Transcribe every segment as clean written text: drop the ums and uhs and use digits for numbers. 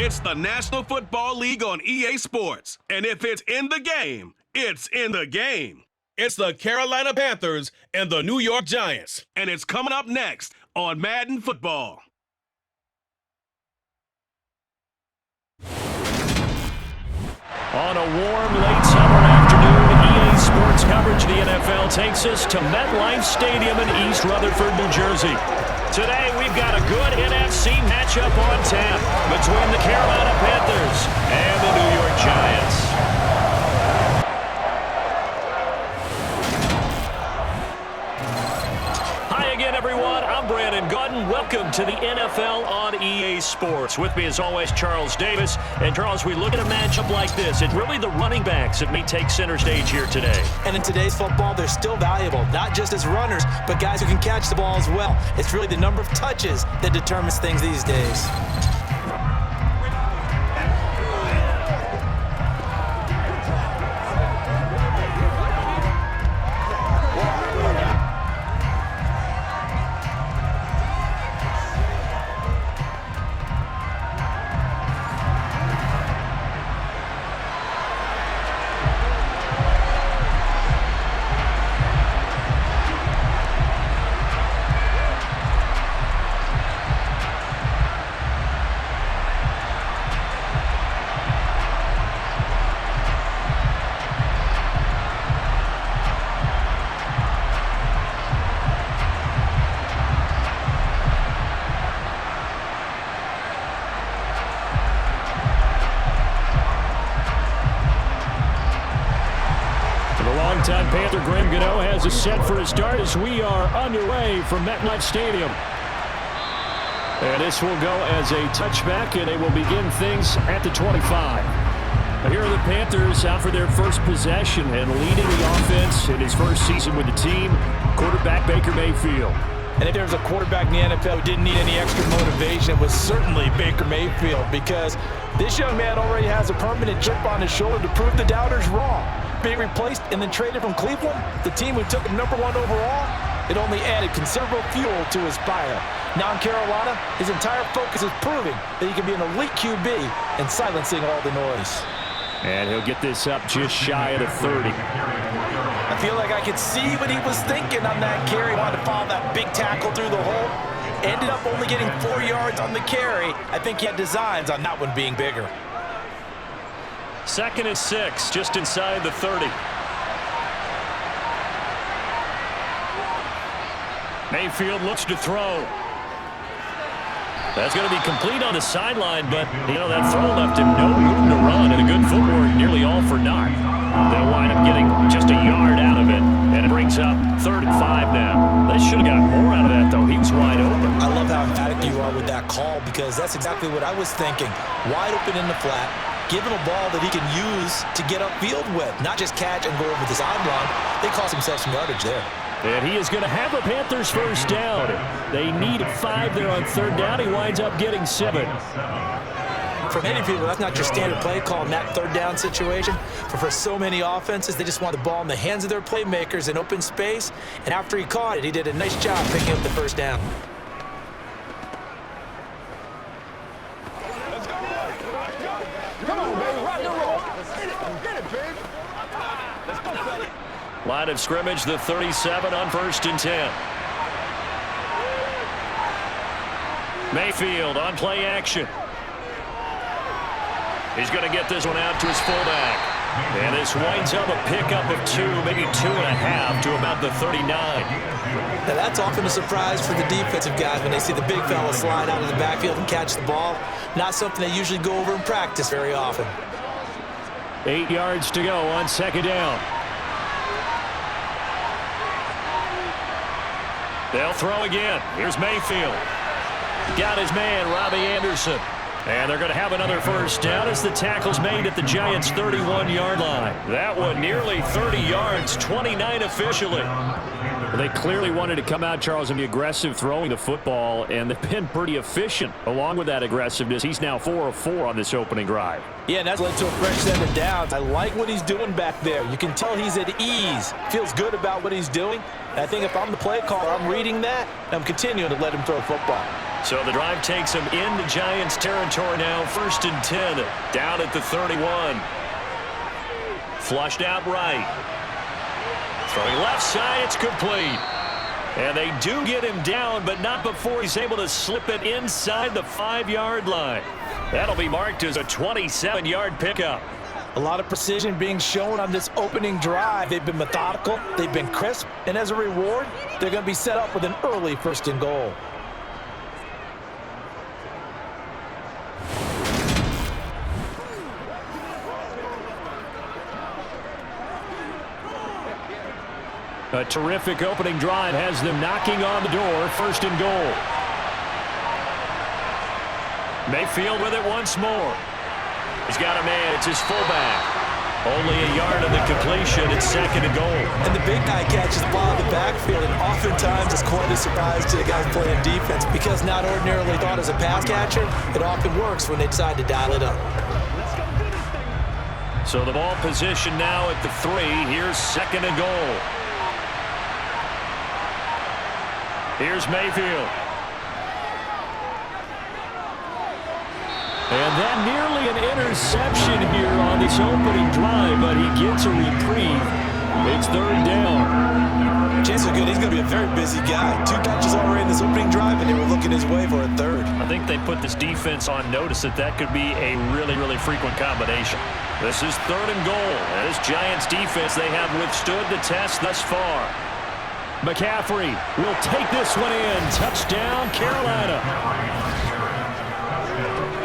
It's the National Football League on EA Sports. And if it's in the game, it's in the game. It's the Carolina Panthers and the New York Giants. And it's coming up next on Madden Football. On a warm late summer afternoon, EA Sports coverage of the NFL takes us to MetLife Stadium in East Rutherford, New Jersey. Today, we've got a good NFC matchup on tap between the Carolina Panthers and the New York Giants. Hi again, everyone. I'm Brandon Gordon. Welcome to the NFL on EA Sports. With me, as always, Charles Davis. And, Charles, we look at a matchup like this. It's really the running backs that may take center stage here today. And in today's football, they're still valuable, not just as runners, but guys who can catch the ball as well. It's really the number of touches that determines things these days. Panther Graham Gano has a set for a start as we are underway from MetLife Stadium. And this will go as a touchback, and they will begin things at the 25. Here are the Panthers out for their first possession and leading the offense in his first season with the team, quarterback Baker Mayfield. And if there's a quarterback in the NFL who didn't need any extra motivation, it was certainly Baker Mayfield, because this young man already has a permanent chip on his shoulder to prove the doubters wrong. Being replaced and then traded from Cleveland, the team who took him #1 overall, it only added considerable fuel to his fire. Now in Carolina, his entire focus is proving that he can be an elite QB and silencing all the noise. And he'll get this up just shy of the 30. I feel like I could see what he was thinking on that carry. Wanted to follow that big tackle through the hole. Ended up only getting 4 yards on the carry. I think he had designs on that one being bigger. 2nd and 6, just inside the 30. Mayfield looks to throw. That's going to be complete on the sideline, but, that throw left him no room to run, and a good footwork, nearly all for naught. They'll wind up getting just a yard out of it, and it brings up 3rd and 5 now. They should have got more out of that, though. He was wide open. I love how emphatic you are with that call, because that's exactly what I was thinking. Wide open in the flat. Give him a ball that he can use to get upfield with, not just catch and go over the sideline. They cost themselves some yardage there. And he is going to have a Panthers first down. They need 5 there on 3rd down. He winds up getting 7. For many people, that's not your standard play call in that 3rd down situation. But for so many offenses, they just want the ball in the hands of their playmakers in open space. And after he caught it, he did a nice job picking up the first down. Line of scrimmage, the 37 on 1st and 10. Mayfield on play action. He's going to get this one out to his fullback. And this winds up a pickup of 2, maybe 2.5 to about the 39. Now that's often a surprise for the defensive guys when they see the big fella slide out of the backfield and catch the ball. Not something they usually go over in practice very often. 8 yards to go on 2nd down. They'll throw again. Here's Mayfield. Got his man, Robbie Anderson. And they're going to have another first down as the tackle's made at the Giants' 31-yard line. That one nearly 30 yards, 29 officially. Well, they clearly wanted to come out, Charles, and be aggressive throwing the football, and they've been pretty efficient along with that aggressiveness. He's now 4 of 4 on this opening drive. Yeah, and that's led to a fresh set of downs. I like what he's doing back there. You can tell he's at ease, feels good about what he's doing. And I think if I'm the play caller, I'm reading that, and I'm continuing to let him throw football. So the drive takes them into Giants territory now. 1st and 10, down at the 31. Flushed out right. Throwing left side, it's complete. And they do get him down, but not before he's able to slip it inside the 5-yard line. That'll be marked as a 27-yard pickup. A lot of precision being shown on this opening drive. They've been methodical, they've been crisp, and as a reward, they're going to be set up with an early 1st and goal. A terrific opening drive has them knocking on the door. 1st and goal. Mayfield with it once more. He's got a man. It's his fullback. Only a yard of the completion. It's 2nd and goal. And the big guy catches the ball in the backfield, and oftentimes it's quite a surprise to the guys playing defense because not ordinarily thought as a pass catcher, it often works when they decide to dial it up. So the ball position now at the 3. Here's 2nd and goal. Here's Mayfield. And that nearly an interception here on this opening drive, but he gets a reprieve. It's 3rd down. Chances are good. He's going to be a very busy guy. 2 catches already in this opening drive, and they were looking his way for a 3rd. I think they put this defense on notice that could be a really, really frequent combination. This is 3rd and goal. And this Giants defense, they have withstood the test thus far. McCaffrey will take this one in. Touchdown, Carolina.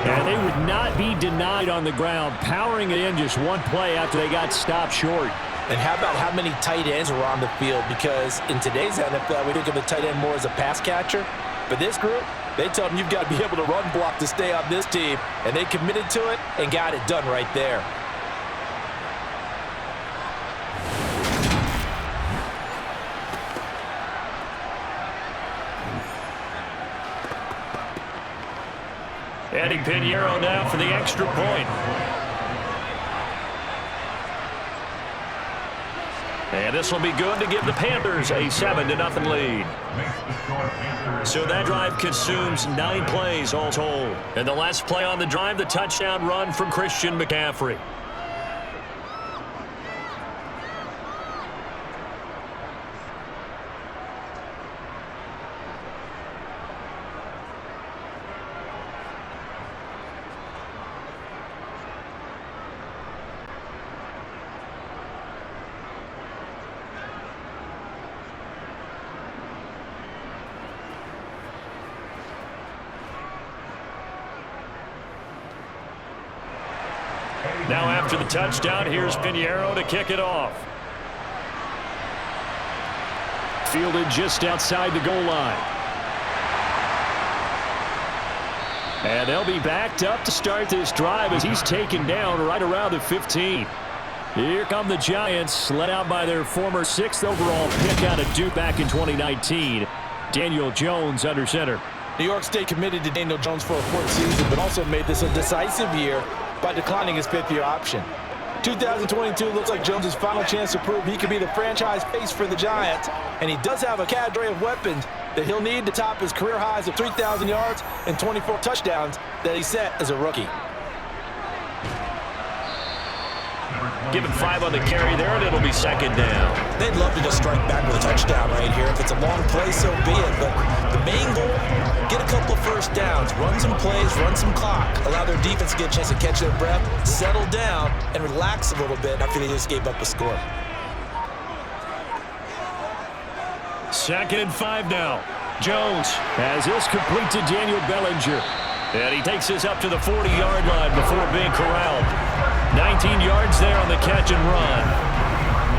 And they would not be denied on the ground, powering it in just one play after they got stopped short. And how about how many tight ends were on the field? Because in today's NFL, we think of the tight end more as a pass catcher. But this group, they tell them you've got to be able to run block to stay on this team. And they committed to it and got it done right there. Eddie Pinheiro now for the extra point. And this will be good to give the Panthers a 7-0 lead. So that drive consumes 9 plays all told. And the last play on the drive, the touchdown run from Christian McCaffrey. Now after the touchdown, here's Pinheiro to kick it off. Fielded just outside the goal line. And they'll be backed up to start this drive as he's taken down right around the 15. Here come the Giants, led out by their former 6th overall pick out of Duke back in 2019. Daniel Jones under center. New York State committed to Daniel Jones for a 4th season, but also made this a decisive year by declining his 5th-year option. 2022 looks like Jones' final chance to prove he could be the franchise face for the Giants, and he does have a cadre of weapons that he'll need to top his career highs of 3,000 yards and 24 touchdowns that he set as a rookie. Given 5 on the carry there, and it'll be 2nd down. They'd love to just strike back with a touchdown right here. If it's a long play, so be it. But the main goal, get a couple of 1st downs, run some plays, run some clock, allow their defense to get a chance to catch their breath, settle down, and relax a little bit after they just gave up a score. 2nd and 5 now. Jones has this complete to Daniel Bellinger. And he takes this up to the 40-yard line before being corralled. 19 yards there on the catch and run.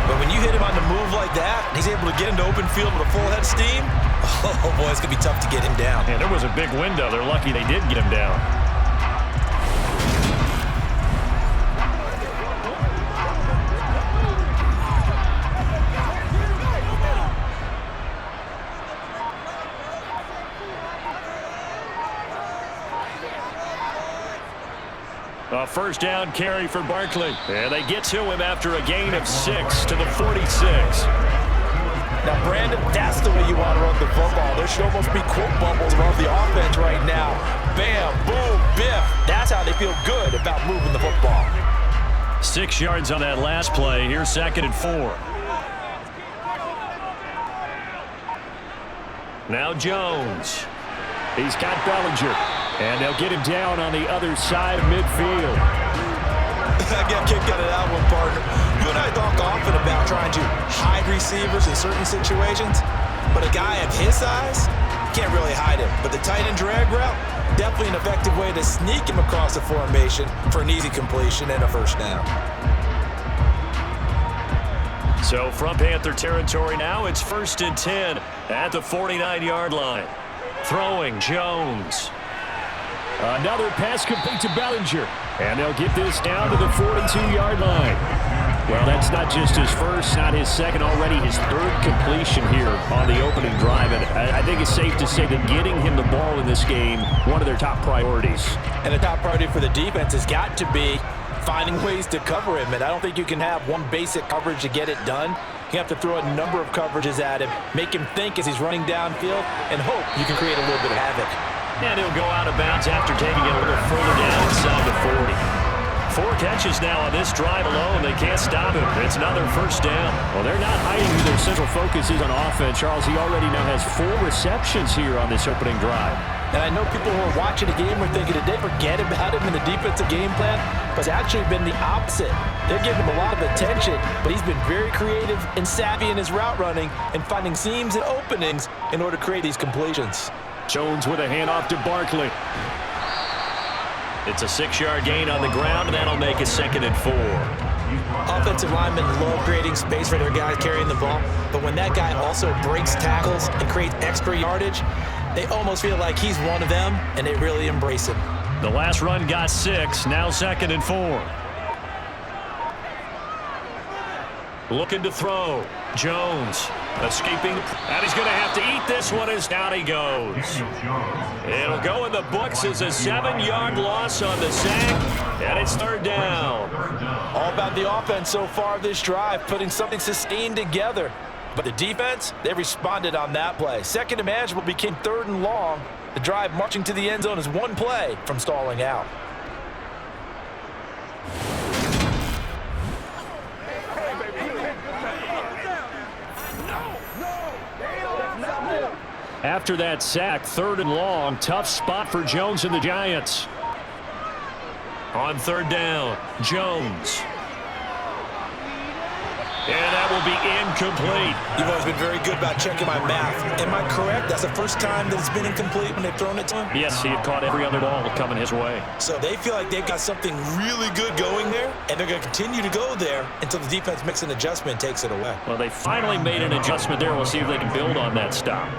But when you hit him on the move like that, he's able to get into open field with a full head of steam. Oh, boy, it's going to be tough to get him down. And there was a big window. They're lucky they did get him down. A 1st down carry for Barkley. And they get to him after a gain of 6 to the 46. Now, Brandon, that's the way you want to run the football. There should almost be quote bubbles above the offense right now. Bam, boom, biff. That's how they feel good about moving the football. 6 yards on that last play. Here's 2nd and 4. Now Jones. He's got Bellinger. And they'll get him down on the other side of midfield. I get kicked out of that one, partner. You and I talk often about trying to hide receivers in certain situations, but a guy of his size can't really hide him. But the tight end drag route, definitely an effective way to sneak him across the formation for an easy completion and a first down. So from Panther territory now, it's 1st and 10 at the 49-yard line. Throwing Jones. Another pass complete to Bellinger. And they'll get this down to the 42-yard line. Well, that's not just his first, not his second, already his 3rd completion here on the opening drive. And I think it's safe to say that getting him the ball in this game, one of their top priorities. And the top priority for the defense has got to be finding ways to cover him. And I don't think you can have one basic coverage to get it done. You have to throw a number of coverages at him, make him think as he's running downfield, and hope you can create a little bit of havoc. And he'll go out of bounds after taking it a little further down inside the 40. 4 catches now on this drive alone. They can't stop him. It's another first down. Well, they're not hiding who their central focus is on offense. Charles, he already now has 4 receptions here on this opening drive. And I know people who are watching the game are thinking, did they forget about him in the defensive game plan? But it's actually been the opposite. They're giving him a lot of attention, but he's been very creative and savvy in his route running and finding seams and openings in order to create these completions. Jones with a handoff to Barkley. It's a 6-yard gain on the ground, and that'll make it 2nd and 4. Offensive linemen love creating space for their guys carrying the ball, but when that guy also breaks tackles and creates extra yardage, they almost feel like he's one of them, and they really embrace him. The last run got 6, now 2nd and 4. Looking to throw. Jones escaping, and he's going to have to eat this one as down he goes. It'll go in the books as a 7-yard loss on the sack, and it's 3rd down. All about the offense so far this drive, putting something sustained together. But the defense, they responded on that play. 2nd and manageable became 3rd and long. The drive marching to the end zone is 1 play from stalling out. After that sack, 3rd and long, tough spot for Jones and the Giants. On 3rd down, Jones. And that will be incomplete. You've always been very good about checking my math. Am I correct? That's the first time that it's been incomplete when they've thrown it to him? Yes, he had caught every other ball coming his way. So they feel like they've got something really good going there, and they're going to continue to go there until the defense makes an adjustment and takes it away. Well, they finally made an adjustment there. We'll see if they can build on that stop.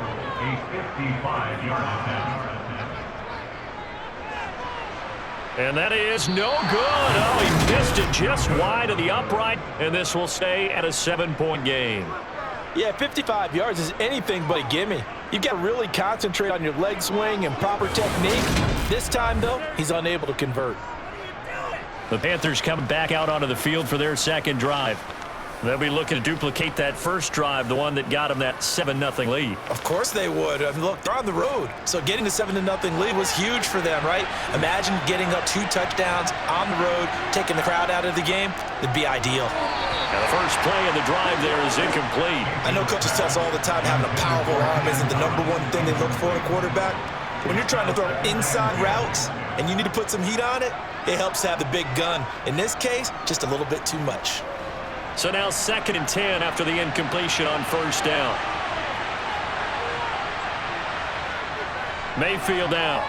And that is no good. Oh, he missed it just wide of the upright, and this will stay at a 7-point game. Yeah, 55 yards is anything but a gimme. You've got to really concentrate on your leg swing and proper technique. This time, though, he's unable to convert. The Panthers coming back out onto the field for their 2nd drive. They'll be looking to duplicate that first drive, the one that got them that 7-0 lead. Of course they would. I mean, look, they're on the road. So getting the 7-0 lead was huge for them, right? Imagine getting up 2 touchdowns on the road, taking the crowd out of the game. It'd be ideal. Now the first play of the drive there is incomplete. I know coaches tell us all the time having a powerful arm isn't the #1 thing they look for in a quarterback. When you're trying to throw inside routes and you need to put some heat on it, it helps to have the big gun. In this case, just a little bit too much. So now 2nd and 10 after the incompletion on 1st down. Mayfield out.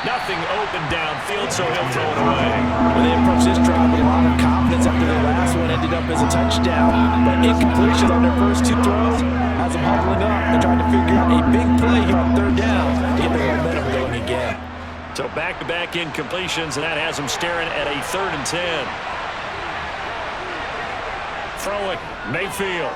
Nothing open downfield, so he'll throw it away. When they approach this drive with a lot of confidence after their last one ended up as a touchdown. But incompletion on their first 2 throws has them huddling up and trying to figure out a big play here on 3rd down to get their momentum going again. So back-to-back incompletions, and that has them staring at a 3rd and 10. Throw it, Mayfield.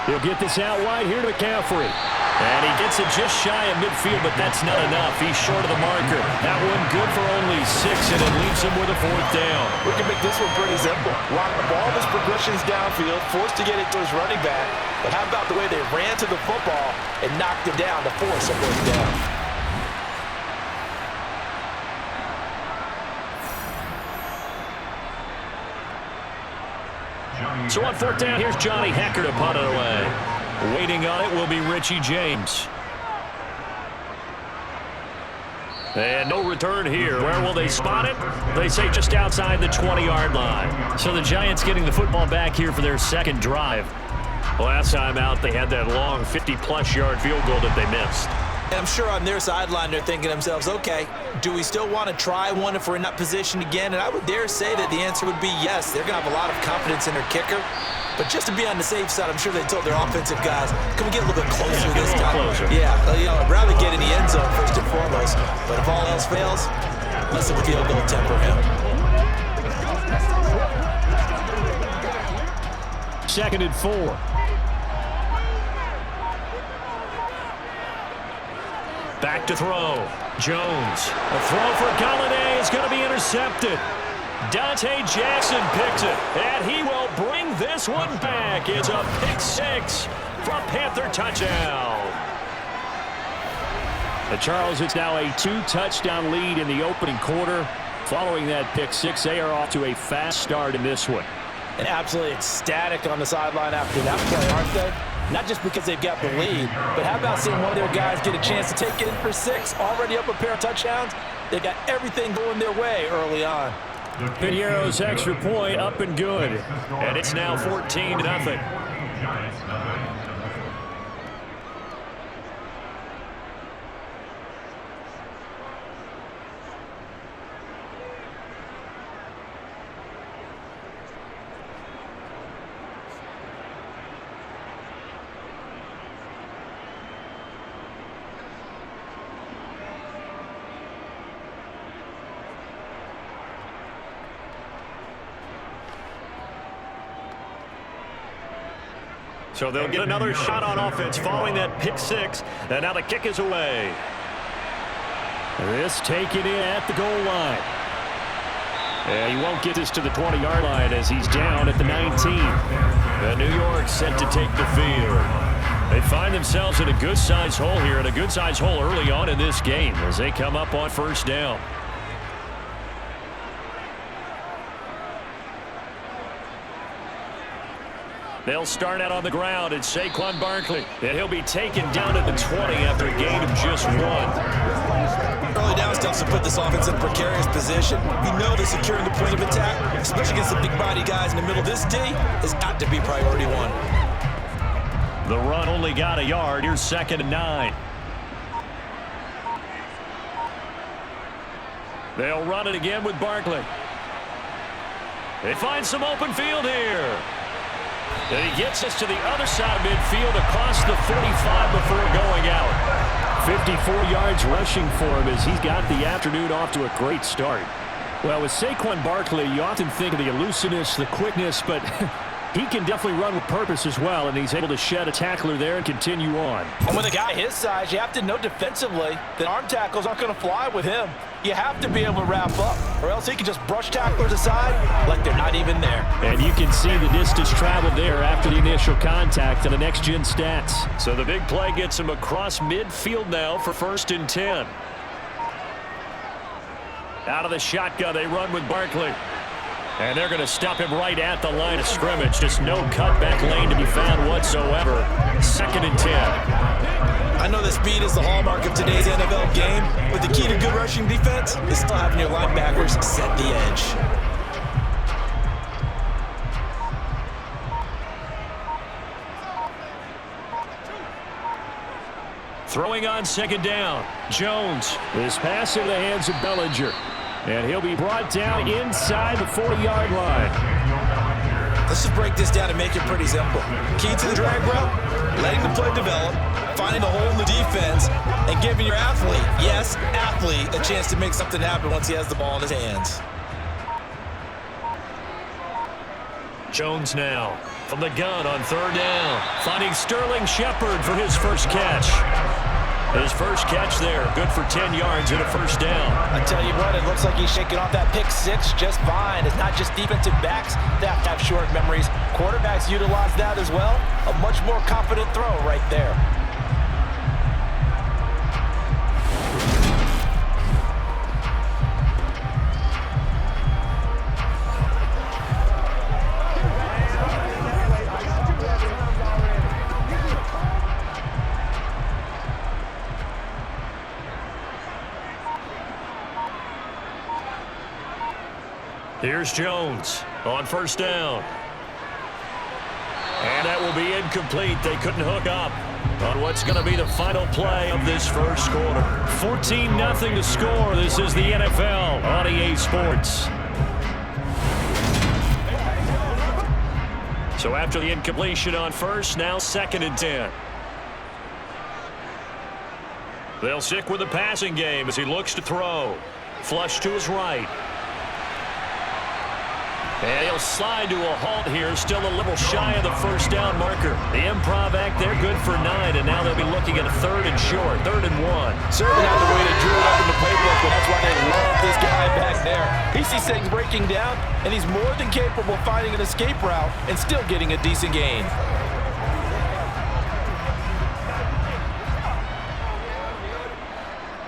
He'll get this out wide here to McCaffrey. And he gets it just shy of midfield, but that's not enough. He's short of the marker. That one good for only 6, and it leaves him with a 4th down. We can make this one pretty simple. While the ball is progressing possessions downfield, forced to get it to his running back. But how about the way they ran to the football and knocked it down to force a first down? So on fourth down, here's Johnny Hecker to punt it away. Waiting on it will be Richie James. And no return here. Where will they spot it? They say just outside the 20-yard line. So the Giants getting the football back here for their second drive. Last time out, they had that long 50-plus yard field goal that they missed. And I'm sure on their sideline they're thinking to themselves, okay, do we still want to try one if we're in that position again? And I would dare say that the answer would be yes. They're going to have a lot of confidence in their kicker. But just to be on the safe side, I'm sure they told their offensive guys, can we get a little bit closer this time? Yeah, I'd rather get in the end zone first and foremost. But if all else fails, let's let the field goal temper him. Second and 4. Back to throw. Jones. A throw for Galladay is going to be intercepted. Dante Jackson picks it, and he will bring this one back. It's a pick six from Panther touchdown. And Charles, it's now a 2-touchdown lead in the opening quarter. Following that pick six, they are off to a fast start in this one. And absolutely ecstatic on the sideline after that play, aren't they? Not just because they've got the lead, but how about seeing one of their guys get a chance to take it in for six, already up a pair of touchdowns? They've got everything going their way early on. Pinheiro's extra point up and good. And it's now 14-0. So they'll get another shot on offense following that pick six. And now the kick is away. This taken in at the goal line. And he won't get this to the 20-yard line as he's down at the 19. And New York set to take the field. They find themselves in a good-sized hole here, and a good-sized hole early on in this game as they come up on first down. They'll start out on the ground. It's Saquon Barkley. And he'll be taken down at the 20 after a gain of just 1. Early down stuff to put this offense in a precarious position. We know that securing the point of attack, especially against the big body guys in the middle of this D, has got to be priority 1. The run only got a yard. Here's 2nd and 9. They'll run it again with Barkley. They find some open field here. And he gets us to the other side of midfield across the 45 before going out. 54 yards rushing for him as he's got the afternoon off to a great start. Well, with Saquon Barkley, you often think of the elusiveness, the quickness, but he can definitely run with purpose as well, and he's able to shed a tackler there and continue on. And with a guy his size, you have to know defensively that arm tackles aren't going to fly with him. You have to be able to wrap up, or else he can just brush tacklers aside like they're not even there. And you can see the distance traveled there after the initial contact to the next-gen stats. So the big play gets him across midfield now for 1st and 10. Out of the shotgun, they run with Barkley. And they're going to stop him right at the line of scrimmage. Just no cutback lane to be found whatsoever. 2nd and 10. I know that speed is the hallmark of today's NFL game, but the key to good rushing defense is still having your linebackers set the edge. Throwing on 2nd down. Jones. This pass into the hands of Bellinger. And he'll be brought down inside the 40-yard line. Let's just break this down and make it pretty simple. Key to the drag route, letting the play develop, finding a hole in the defense, and giving your athlete, yes, athlete, a chance to make something happen once he has the ball in his hands. Jones now from the gun on 3rd down. Finding Sterling Shepard for his first catch. His first catch there, good for 10 yards and a first down. I tell you what, it looks like he's shaking off that pick six just fine. It's not just defensive backs that have short memories. Quarterbacks utilize that as well. A much more confident throw right there. Here's Jones on first down. And that will be incomplete. They couldn't hook up on what's going to be the final play of this first quarter. 14-0 to score. This is the NFL on EA Sports. So after the incompletion on first, now 2nd and 10. They'll stick with the passing game as he looks to throw. Flush to his right. And he'll slide to a halt here, still a little shy of the first down marker. The improv act, they're good for 9, and now they'll be looking at a 3rd and short, 3rd and 1. Certainly not the way to drill it up in the playbook, but that's why they love this guy back there. He sees things breaking down, and he's more than capable of finding an escape route and still getting a decent gain.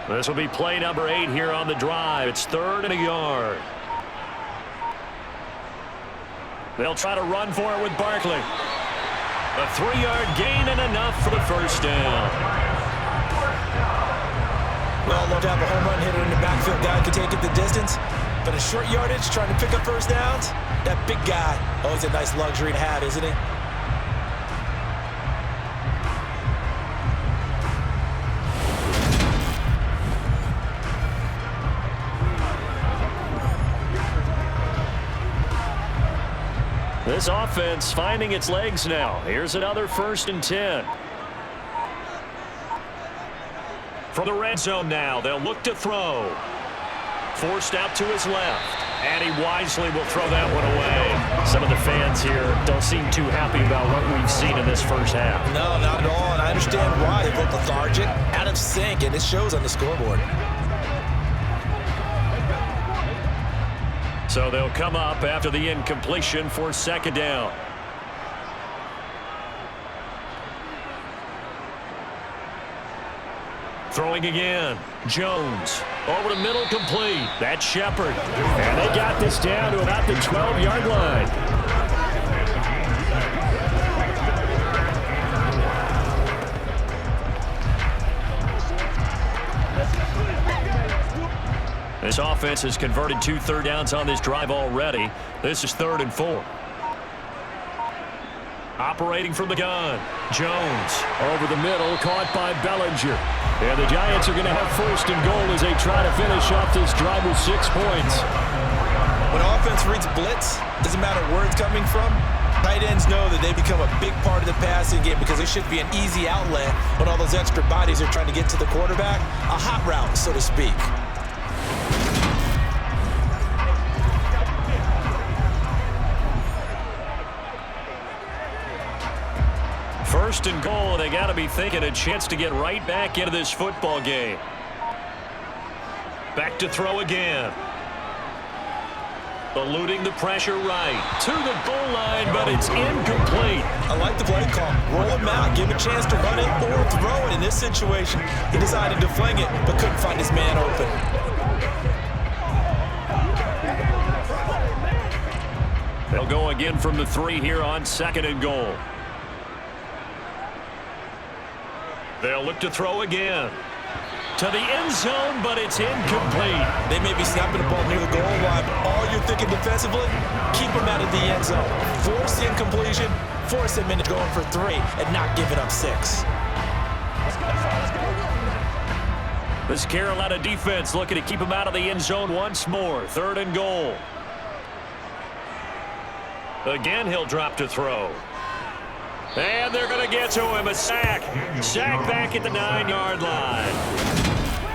This will be play number 8 here on the drive. It's 3rd and a yard. They'll try to run for it with Barkley. A 3-yard gain and enough for the first down. Well, love to have a home run hitter in the backfield. Guy can take it the distance. But a short yardage, trying to pick up first downs, that big guy, always a nice luxury to have, isn't he? This offense finding its legs now. Here's another 1st and 10. From the red zone now, they'll look to throw. Forced out to his left. And he wisely will throw that one away. Some of the fans here don't seem too happy about what we've seen in this first half. No, not at all, and I understand why. They look lethargic, out of sync, and it shows on the scoreboard. So they'll come up after the incompletion for 2nd down. Throwing again. Jones. Over the middle, complete. That's Shepard. And they got this down to about the 12-yard line. This offense has converted 2 third downs on this drive already. This is 3rd and 4. Operating from the gun. Jones over the middle, caught by Bellinger. And the Giants are going to have 1st and goal as they try to finish off this drive with 6 points. When offense reads blitz, doesn't matter where it's coming from, tight ends know that they become a big part of the passing game because it should be an easy outlet when all those extra bodies are trying to get to the quarterback. A hot route, so to speak. First and goal, and they got to be thinking a chance to get right back into this football game. Back to throw again. Eluding the pressure right. To the goal line, but it's incomplete. I like the play call. Roll him out, give him a chance to run it or throw it. In this situation, he decided to fling it, but couldn't find his man open. They'll go again from the 3 here on 2nd and goal. They'll look to throw again. To the end zone, but it's incomplete. They may be snapping the ball near the goal line, but all you're thinking defensively, keep him out of the end zone. Force the incompletion, force him into going for 3, and not giving up 6. This Carolina defense looking to keep him out of the end zone once more. 3rd and goal. Again, he'll drop to throw. And they're going to get to him. A sack. Sack back at the 9-yard line.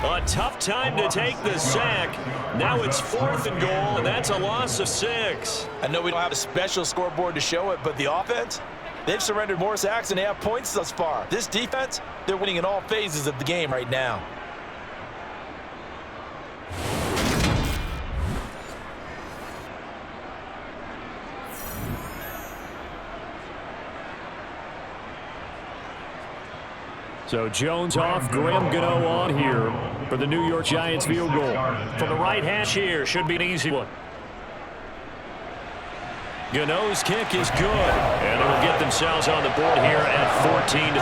A tough time to take the sack. Now it's 4th and goal, and that's a loss of 6. I know we don't have a special scoreboard to show it, but the offense, They've surrendered more sacks than they have points thus far. This defense, they're winning in all phases of the game right now. So Jones off, Graham Gano on here for the New York Giants field goal. From the right hash here, should be an easy one. Gano's kick is good, and they will get themselves on the board here at 14-3.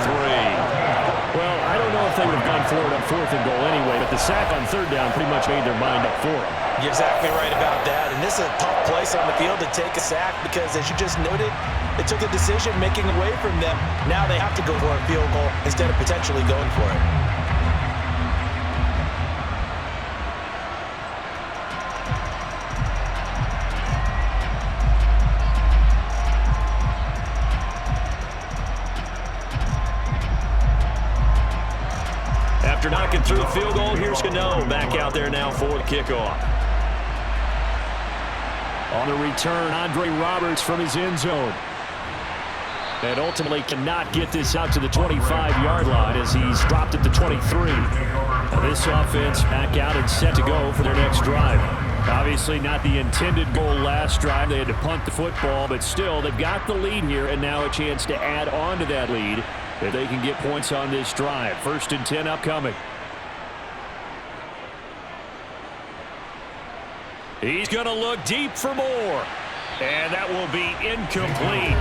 Well, I don't know if they would have gone for it on 4th and goal anyway, but the sack on 3rd down pretty much made their mind up for them. You're exactly right about that, and this is a tough place on the field to take a sack because, as you just noted, they took a decision making away from them. Now they have to go for a field goal instead of potentially going for it. After knocking through the field goal, here's Gano back out there now for the kickoff. On the return, Andre Roberts from his end zone. And ultimately cannot get this out to the 25-yard line as he's dropped at the 23. Now this offense back out and set to go for their next drive. Obviously not the intended goal last drive. They had to punt the football, but still they've got the lead here and now a chance to add on to that lead if they can get points on this drive. 1st and 10 upcoming. He's going to look deep for more. And that will be incomplete.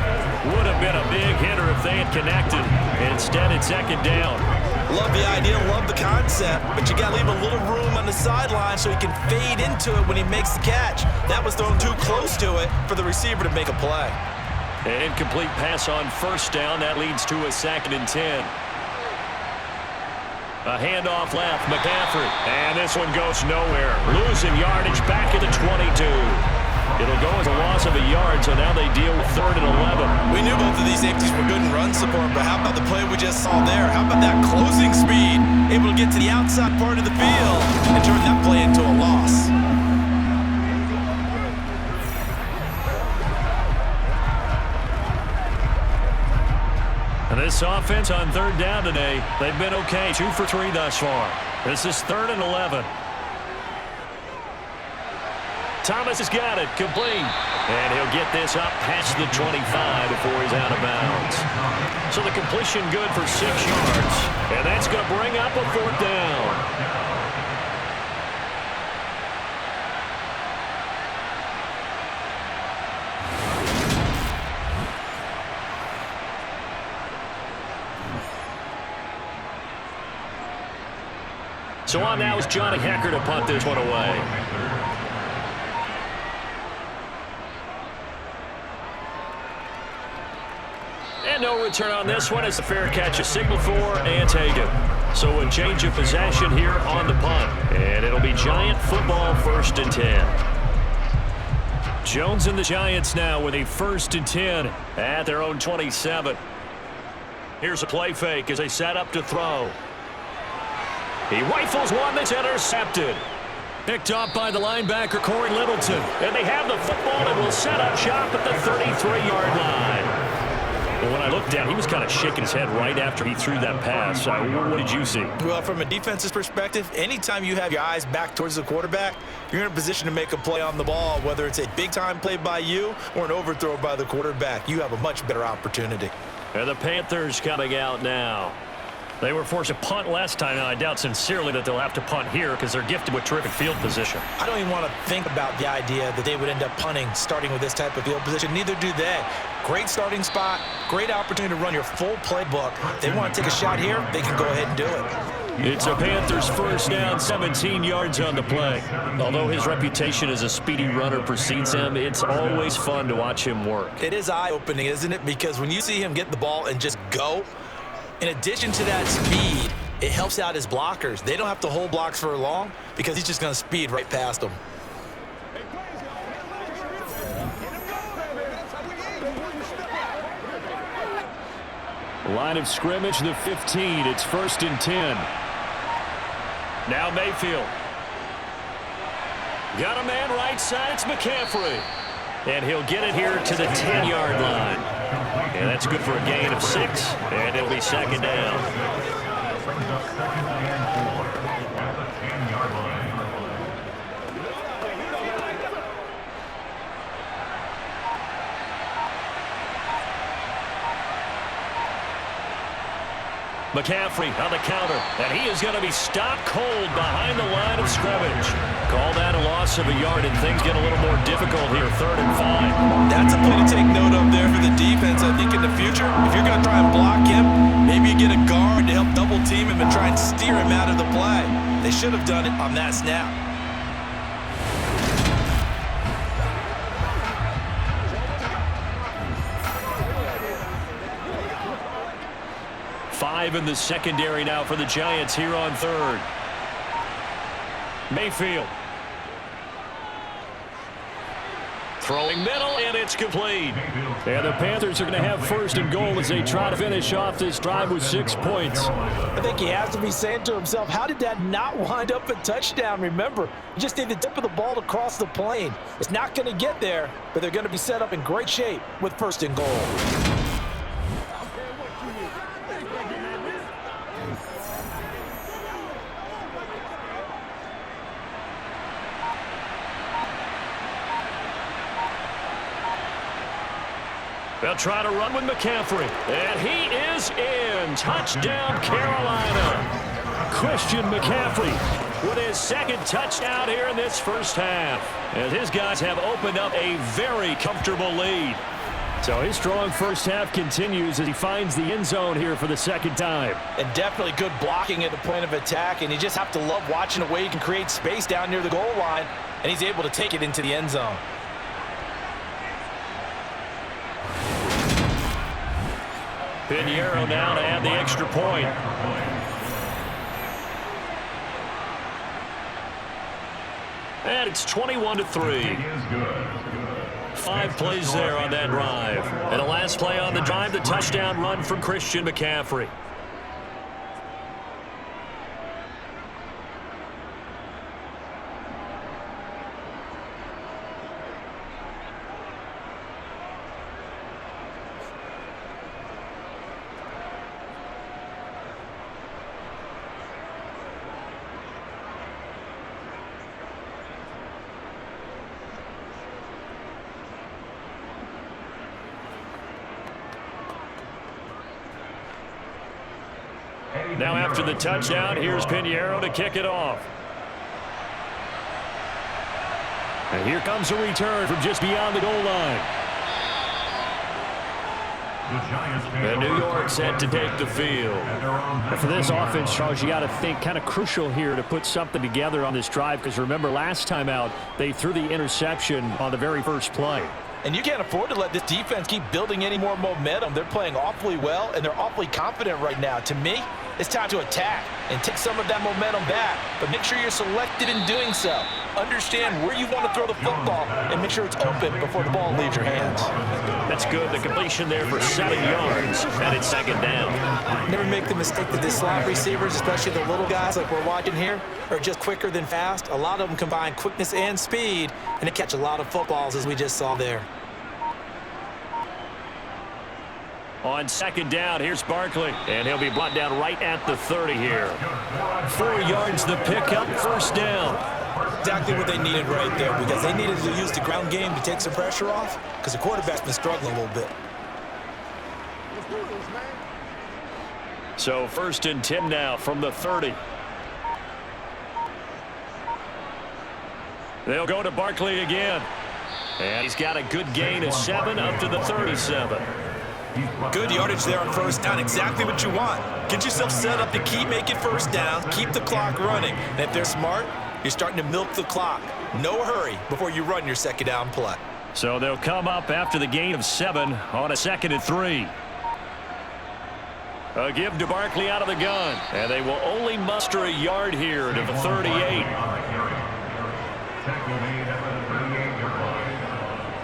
Would have been a big hitter if they had connected. Instead, it's 2nd down. Love the idea, love the concept, but you got to leave a little room on the sideline so he can fade into it when he makes the catch. That was thrown too close to it for the receiver to make a play. An incomplete pass on 1st down. That leads to a 2nd and 10. A handoff left, McCaffrey. And this one goes nowhere. Losing yardage back at the 22. It'll go as a loss of a yard, so now they deal with 3rd and 11. We knew both of these safeties were good in run support, but how about the play we just saw there? How about that closing speed? Able to get to the outside part of the field and turn that play into a loss. And this offense on 3rd down today, they've been okay. 2 for 3 thus far. This is 3rd and 11. Thomas has got it, complete. And he'll get this up past the 25 before he's out of bounds. So the completion good for 6 yards. And that's going to bring up a 4th down. So on now is Johnny Hecker to punt this one away. And no return on this one. It's a fair catch, a signal for and taken. So a change of possession here on the punt. And it'll be Giant football 1st and 10. Jones and the Giants now with a 1st and 10 at their own 27. Here's a play fake as they set up to throw. He rifles one that's intercepted. Picked up by the linebacker, Corey Littleton. And they have the football and will set up shop at the 33-yard line. Well, when I looked down, he was kind of shaking his head right after he threw that pass. What did you see? Well, from a defense's perspective, anytime you have your eyes back towards the quarterback, you're in a position to make a play on the ball, whether it's a big-time play by you or an overthrow by the quarterback. You have a much better opportunity. And the Panthers coming out now. They were forced to punt last time, and I doubt sincerely that they'll have to punt here because they're gifted with terrific field position. I don't even want to think about the idea that they would end up punting starting with this type of field position. Neither do they. Great starting spot, great opportunity to run your full playbook. If they want to take a shot here, they can go ahead and do it. It's a Panthers 1st down, 17 yards on the play. Although his reputation as a speedy runner precedes him, it's always fun to watch him work. It is eye-opening, isn't it? Because when you see him get the ball and just go, in addition to that speed, it helps out his blockers. They don't have to hold blocks for long because he's just going to speed right past them. Line of scrimmage, the 15. It's 1st and 10. Now Mayfield. Got a man right side. It's McCaffrey. And he'll get it here to the 10-yard line. And that's good for a gain of 6, and it'll be second down. McCaffrey on the counter, and he is going to be stopped cold behind the line of scrimmage. Call that a loss of a yard, and things get a little more difficult here, 3rd and 5. That's a play to take note of there for the defense. I think in the future, if you're going to try and block him, maybe you get a guard to help double team him and try and steer him out of the play. They should have done it on that snap. Five in the secondary now for the Giants here on 3rd. Mayfield. Throwing middle, and it's complete. And the Panthers are going to have 1st and goal as they try to finish off this drive with 6 points. I think he has to be saying to himself, how did that not wind up a touchdown? Remember, you just need the tip of the ball to cross the plane. It's not going to get there, but they're going to be set up in great shape with 1st and goal. They'll try to run with McCaffrey. And he is in. Touchdown, Carolina. Christian McCaffrey with his 2nd touchdown here in this first half. As his guys have opened up a very comfortable lead. So his strong first half continues as he finds the end zone here for the 2nd time. And definitely good blocking at the point of attack. And you just have to love watching a way he can create space down near the goal line. And he's able to take it into the end zone. Pinheiro now to add the extra point. And it's 21-3. 5 plays there on that drive. And the last play on the drive, the touchdown run from Christian McCaffrey. Now after the touchdown, here's Pinheiro to kick it off. And here comes a return from just beyond the goal line. And New York set to take the field. And for this offense, Charles, you got to think kind of crucial here to put something together on this drive, because remember last time out, they threw the interception on the very first play. And you can't afford to let this defense keep building any more momentum. They're playing awfully well, and they're awfully confident right now. To me, it's time to attack and take some of that momentum back, but make sure you're selective in doing so. Understand where you want to throw the football and make sure it's open before the ball leaves your hands. That's good. The completion there for 7 yards, and it's 2nd down. Never make the mistake that the slot receivers, especially the little guys like we're watching here, are just quicker than fast. A lot of them combine quickness and speed, and they catch a lot of footballs, as we just saw there. On 2nd down, here's Barkley, and he'll be brought down right at the 30 here. 4 yards the pickup, 1st down. Exactly what they needed right there, because they needed to use the ground game to take some pressure off, because the quarterback's been struggling a little bit. So 1st and 10 now from the 30. They'll go to Barkley again. And he's got a good gain of 7 up to the 37. Good yardage there on 1st down. Exactly what you want. Get yourself set up to keep making 1st down, keep the clock running. And if they're smart, you're starting to milk the clock. No hurry before you run your 2nd down play. So they'll come up after the gain of 7 on a 2nd and 3. A give to Barkley out of the gun. And they will only muster a yard here to the 38.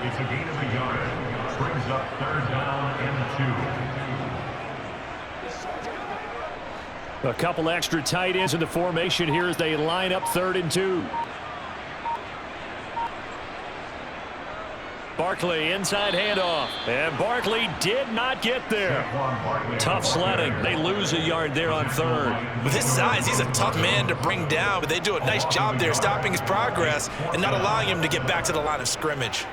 It's a gain of a yard. Brings up 3rd down and 2. A couple extra tight ends in the formation here as they line up 3rd and 2. Barkley inside handoff. And Barkley did not get there. Tough sledding. They lose a yard there on third. With his size, he's a tough man to bring down, but they do a nice job there stopping his progress and not allowing him to get back to the line of scrimmage.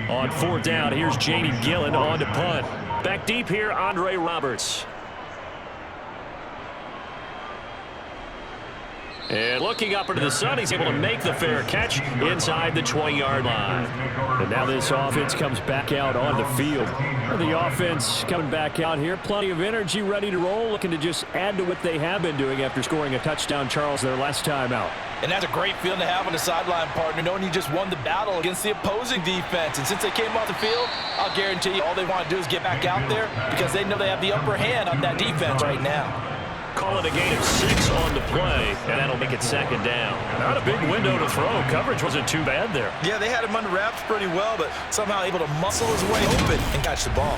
On fourth down, here's Jamie Gillen on to punt. Back deep here, Andre Roberts. And looking up into the sun, he's able to make the fair catch inside the 20-yard line. And now this offense comes back out on the field. And the offense coming back out here, plenty of energy, ready to roll, looking to just add to what they have been doing after scoring a touchdown, Charles, their last time out. And that's a great feeling to have on the sideline, partner, knowing you just won the battle against the opposing defense. And since they came off the field, I'll guarantee you all they want to do is get back out there because they know they have the upper hand on that defense right now. Call it a gain of 6 on the play, and that'll make it second down. Not a big window to throw. Coverage wasn't too bad there. Yeah, they had him under wraps pretty well, but somehow able to muscle his way open and catch the ball.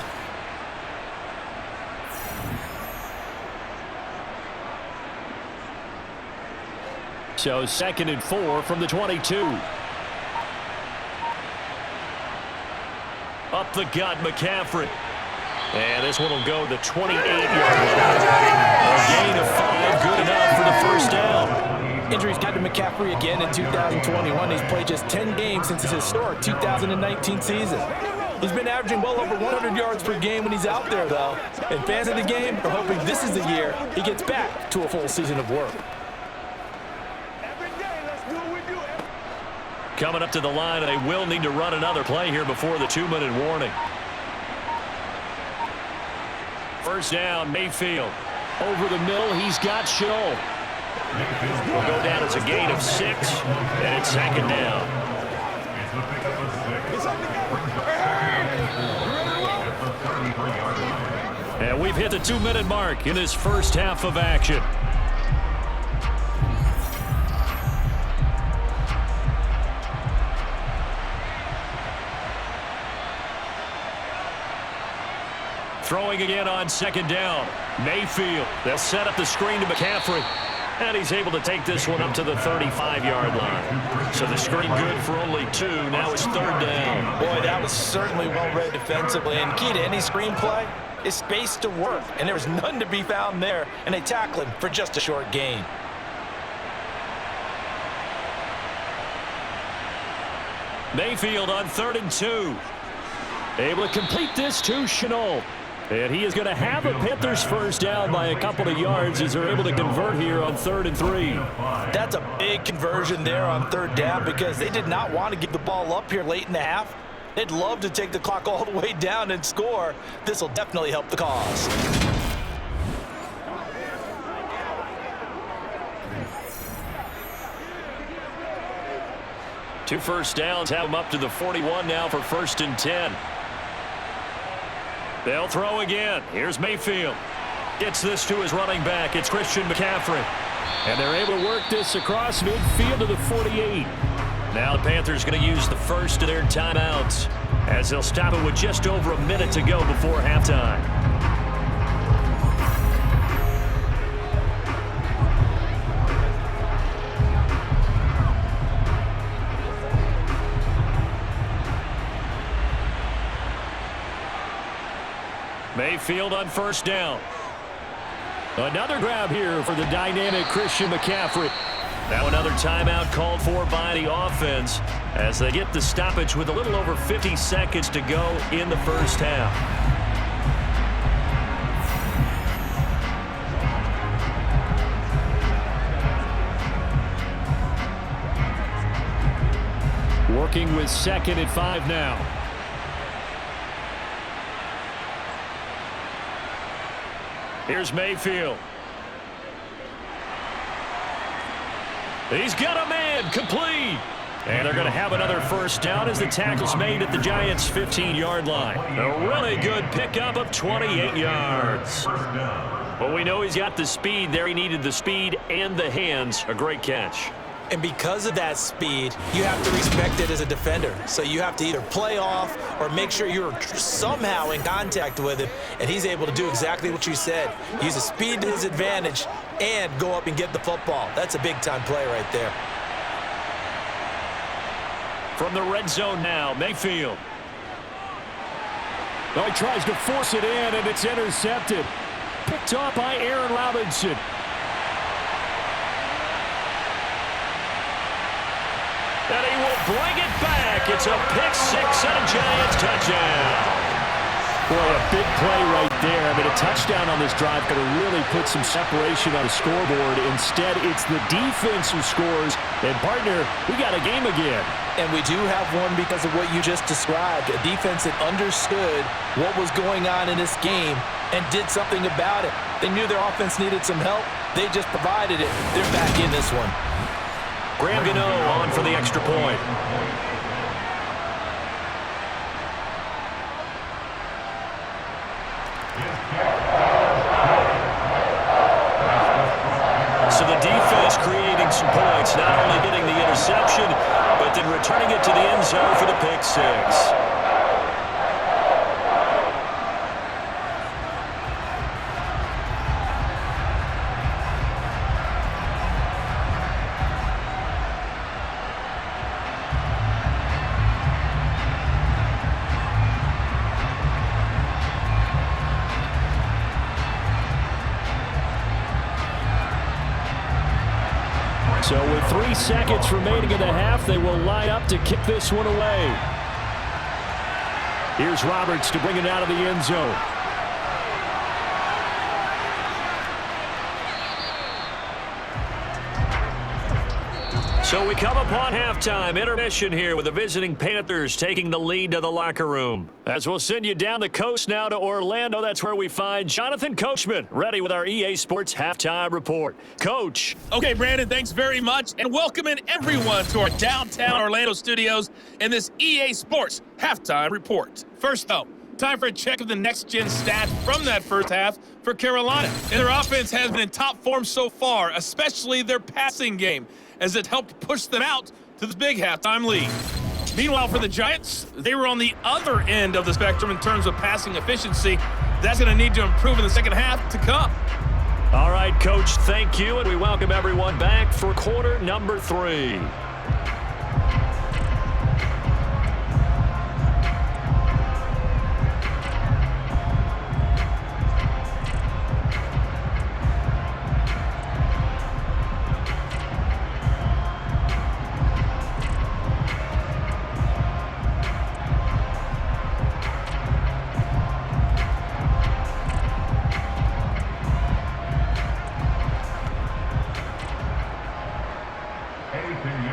So 2nd and 4 from the 22. Up the gut, McCaffrey. And this one will go the 28-yard line. A gain of 5, good enough for the first down. Injuries got to McCaffrey again in 2021. He's played just 10 games since his historic 2019 season. He's been averaging well over 100 yards per game when he's out there, though. And fans of the game are hoping this is the year he gets back to a full season of work. Coming up to the line, and they will need to run another play here before the 2-minute warning. First down, Mayfield. Over the middle, he's got Scholl. Will go down as a gain of 6, and it's second down. And we've hit the 2-minute mark in this first half of action. Throwing again on second down. Mayfield. They'll set up the screen to McCaffrey. And he's able to take this one up to the 35-yard line. So the screen good for only 2. Now it's third down. Boy, that was certainly well-read defensively. And key to any screen play is space to work. And there was none to be found there. And they tackle him for just a short gain. Mayfield on 3rd and 2. Able to complete this to Shenault. And he is going to have a Panthers first down by a couple of yards as they're able to convert here on 3rd and 3. That's a big conversion there on 3rd down because they did not want to give the ball up here late in the half. They'd love to take the clock all the way down and score. This will definitely help the cause. Two first downs have them up to the 41 now for 1st and 10. They'll throw again. Here's Mayfield. Gets this to his running back. It's Christian McCaffrey. And they're able to work this across midfield to the 48. Now the Panthers going to use the first of their timeouts as they'll stop it with just over a minute to go before halftime. Mayfield on first down. Another grab here for the dynamic Christian McCaffrey. Now another timeout called for by the offense as they get the stoppage with a little over 50 seconds to go in the first half. Working with 2nd and 5 now. Here's Mayfield. He's got a man, complete. And they're going to have another first down as the tackle's made at the Giants' 15-yard line. A really good pickup of 28 yards. Well, we know he's got the speed there. He needed the speed and the hands. A great catch. And because of that speed, you have to respect it as a defender. So you have to either play off or make sure you're somehow in contact with him, and he's able to do exactly what you said. Use the speed to his advantage and go up and get the football. That's a big-time play right there. From the red zone now, Mayfield. Oh, he tries to force it in, and it's intercepted. Picked off by Aaron Robinson. And he will bring it back. It's a pick six and a Giants touchdown. Boy, a big play right there. I mean, a touchdown on this drive could have really put some separation on the scoreboard. Instead, it's the defense who scores. And, partner, we got a game again. And we do have one because of what you just described. A defense that understood what was going on in this game and did something about it. They knew their offense needed some help. They just provided it. They're back in this one. Graham Gano on for the extra point. So the defense creating some points, not only getting the interception, but then returning it to the end zone for the pick six. So with 3 seconds remaining in the half, they will line up to kick this one away. Here's Roberts to bring it out of the end zone. So we come upon halftime intermission here with the visiting Panthers taking the lead to the locker room. As we'll send you down the coast now to Orlando, that's where we find Jonathan Coachman ready with our EA Sports halftime report. Coach. Okay, Brandon, thanks very much, and welcoming everyone to our downtown Orlando studios in this EA Sports halftime report. First, though, time for a check of the next-gen stats from that first half for Carolina. And their offense has been in top form so far, especially their passing game, as it helped push them out to this big halftime lead. Meanwhile, for the Giants, they were on the other end of the spectrum in terms of passing efficiency. That's going to need to improve in the second half to come. All right, Coach, thank you, and we welcome everyone back for quarter number 3.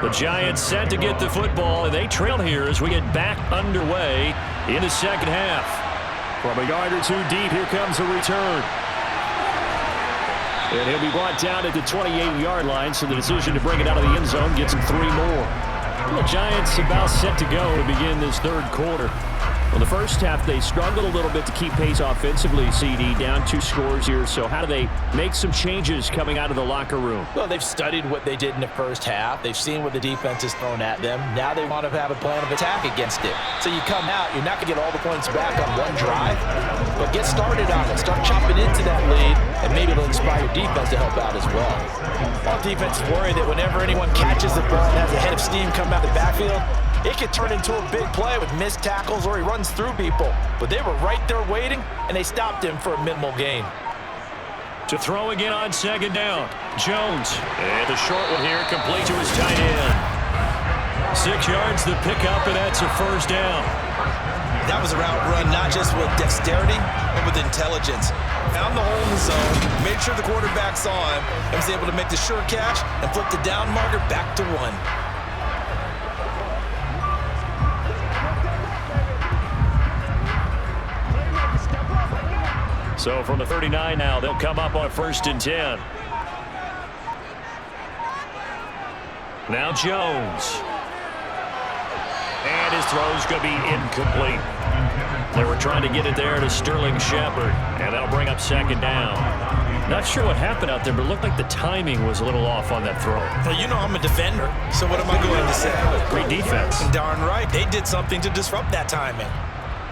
The Giants set to get the football, and they trail here as we get back underway in the second half. From a yard or two deep, here comes a return. And he'll be brought down at the 28-yard line, so the decision to bring it out of the end zone gets him 3 more. The Giants about set to go to begin this third quarter. Well, the first half, they struggled a little bit to keep pace offensively, CD, down 2 scores here. So how do they make some changes coming out of the locker room? Well, they've studied what they did in the first half. They've seen what the defense has thrown at them. Now they want to have a plan of attack against it. So you come out, you're not going to get all the points back on one drive, but get started on it. Start chopping into that lead, and maybe it'll inspire your defense to help out as well. All defense is worried that whenever anyone catches the ball and has a head of steam come out the backfield, it could turn into a big play with missed tackles or he runs through people. But they were right there waiting, and they stopped him for a minimal gain. To throw again on second down, Jones. And the short one here, complete to his tight end. 6 yards the pickup, and that's a first down. That was a route run not just with dexterity, but with intelligence. Found the hole in the zone, made sure the quarterback saw him, and was able to make the sure catch and flip the down marker back to 1. So from the 39 now, they'll come up on 1st and 10. Now Jones. And his throw's going to be incomplete. They were trying to get it there to Sterling Shepard, and that'll bring up second down. Not sure what happened out there, but it looked like the timing was a little off on that throw. Well, you know I'm a defender, so what am I going to say? Great defense. Darn right. They did something to disrupt that timing.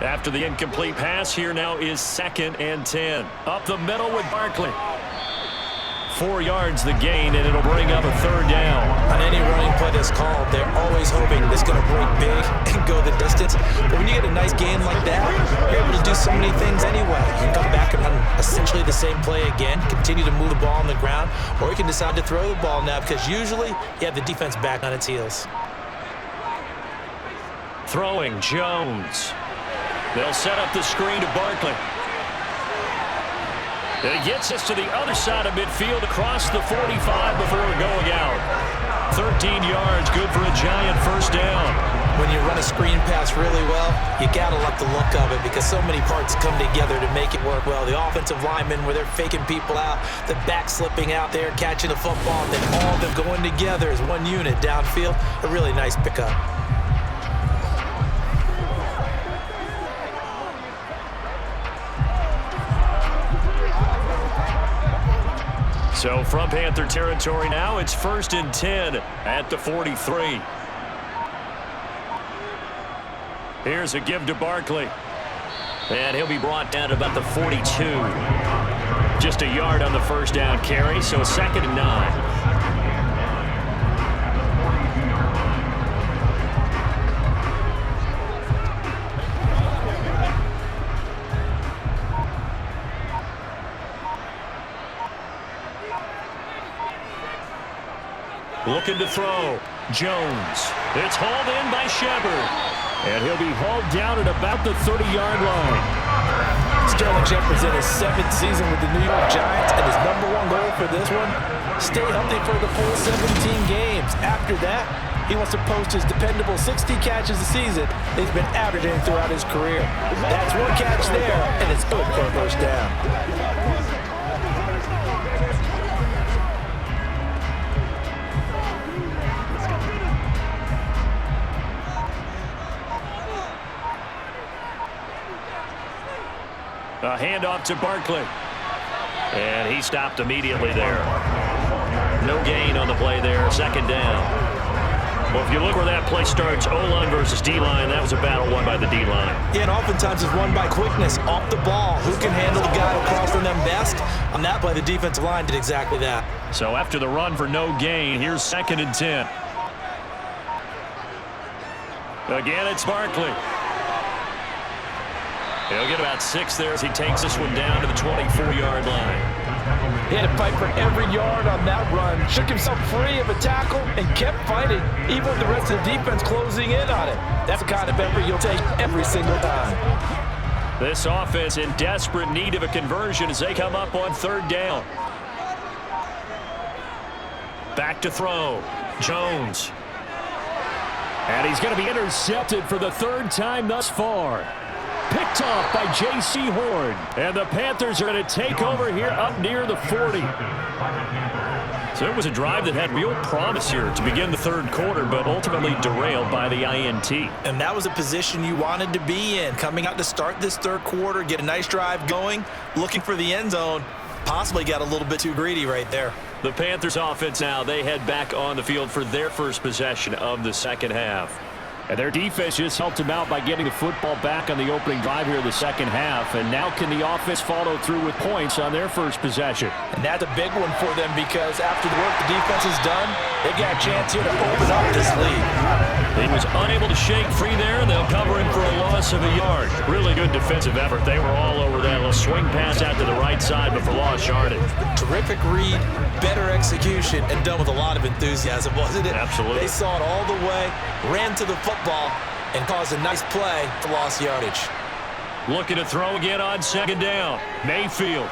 After the incomplete pass, here now is 2nd and 10. Up the middle with Barkley. 4 yards the gain, and it'll bring up a 3rd down. On any running play that's called, they're always hoping it's going to break big and go the distance. But when you get a nice gain like that, you're able to do so many things anyway. You can come back and run essentially the same play again, continue to move the ball on the ground, or you can decide to throw the ball now because usually you have the defense back on its heels. Throwing Jones. They'll set up the screen to Barkley. And he gets us to the other side of midfield across the 45 before going out. 13 yards, good for a Giant 1st down. When you run a screen pass really well, you got to like the look of it because so many parts come together to make it work well. The offensive linemen where they're faking people out, the back slipping out there, catching the football, and then all of them going together as one unit downfield. A really nice pickup. So from Panther territory now, it's 1st and 10 at the 43. Here's a give to Barkley. And he'll be brought down to about the 42. Just a yard on the 1st down carry, so 2nd and 9. Looking to throw. Jones. It's hauled in by Shepard. And he'll be hauled down at about the 30-yard line. Sterling Shepard's in his 7th season with the New York Giants, and his #1 goal for this one, stay healthy for the full 17 games. After that, he wants to post his dependable 60 catches a season he's been averaging throughout his career. That's 1 catch there, and it's good for a 1st down. A handoff to Barkley. And he stopped immediately there. No gain on the play there. 2nd down. Well, if you look where that play starts, O-line versus D-line, that was a battle won by the D-line. Yeah, and oftentimes it's won by quickness, off the ball. Who can handle the guy across from them best? On that play, the defensive line did exactly that. So after the run for no gain, here's 2nd and 10. Again, it's Barkley. He'll get about 6 there as he takes this one down to the 24-yard line. He had to fight for every yard on that run. Shook himself free of a tackle and kept fighting, even with the rest of the defense closing in on it. That's the kind of effort you'll take every single time. This offense in desperate need of a conversion as they come up on 3rd down. Back to throw. Jones. And he's going to be intercepted for the 3rd time thus far. Picked off by J.C. Horn. And the Panthers are going to take over here up near the 40. So it was a drive that had real promise here to begin the 3rd quarter, but ultimately derailed by the INT. And that was a position you wanted to be in. Coming out to start this 3rd quarter, get a nice drive going, looking for the end zone. Possibly got a little bit too greedy right there. The Panthers offense now, they head back on the field for their first possession of the 2nd half. And their defense just helped him out by getting the football back on the opening drive here in the 2nd half. And now can the offense follow through with points on their first possession? And that's a big one for them because after the work the defense has done, they've got a chance here to open up this lead. He was unable to shake free there, and they'll cover him for a loss of a yard. Really good defensive effort. They were all over that little swing pass out to the right side, but for lost yardage. Terrific read, better execution, and done with a lot of enthusiasm, wasn't it? Absolutely. They saw it all the way, ran to the football, and caused a nice play for lost yardage. Looking to throw again on 2nd down. Mayfield.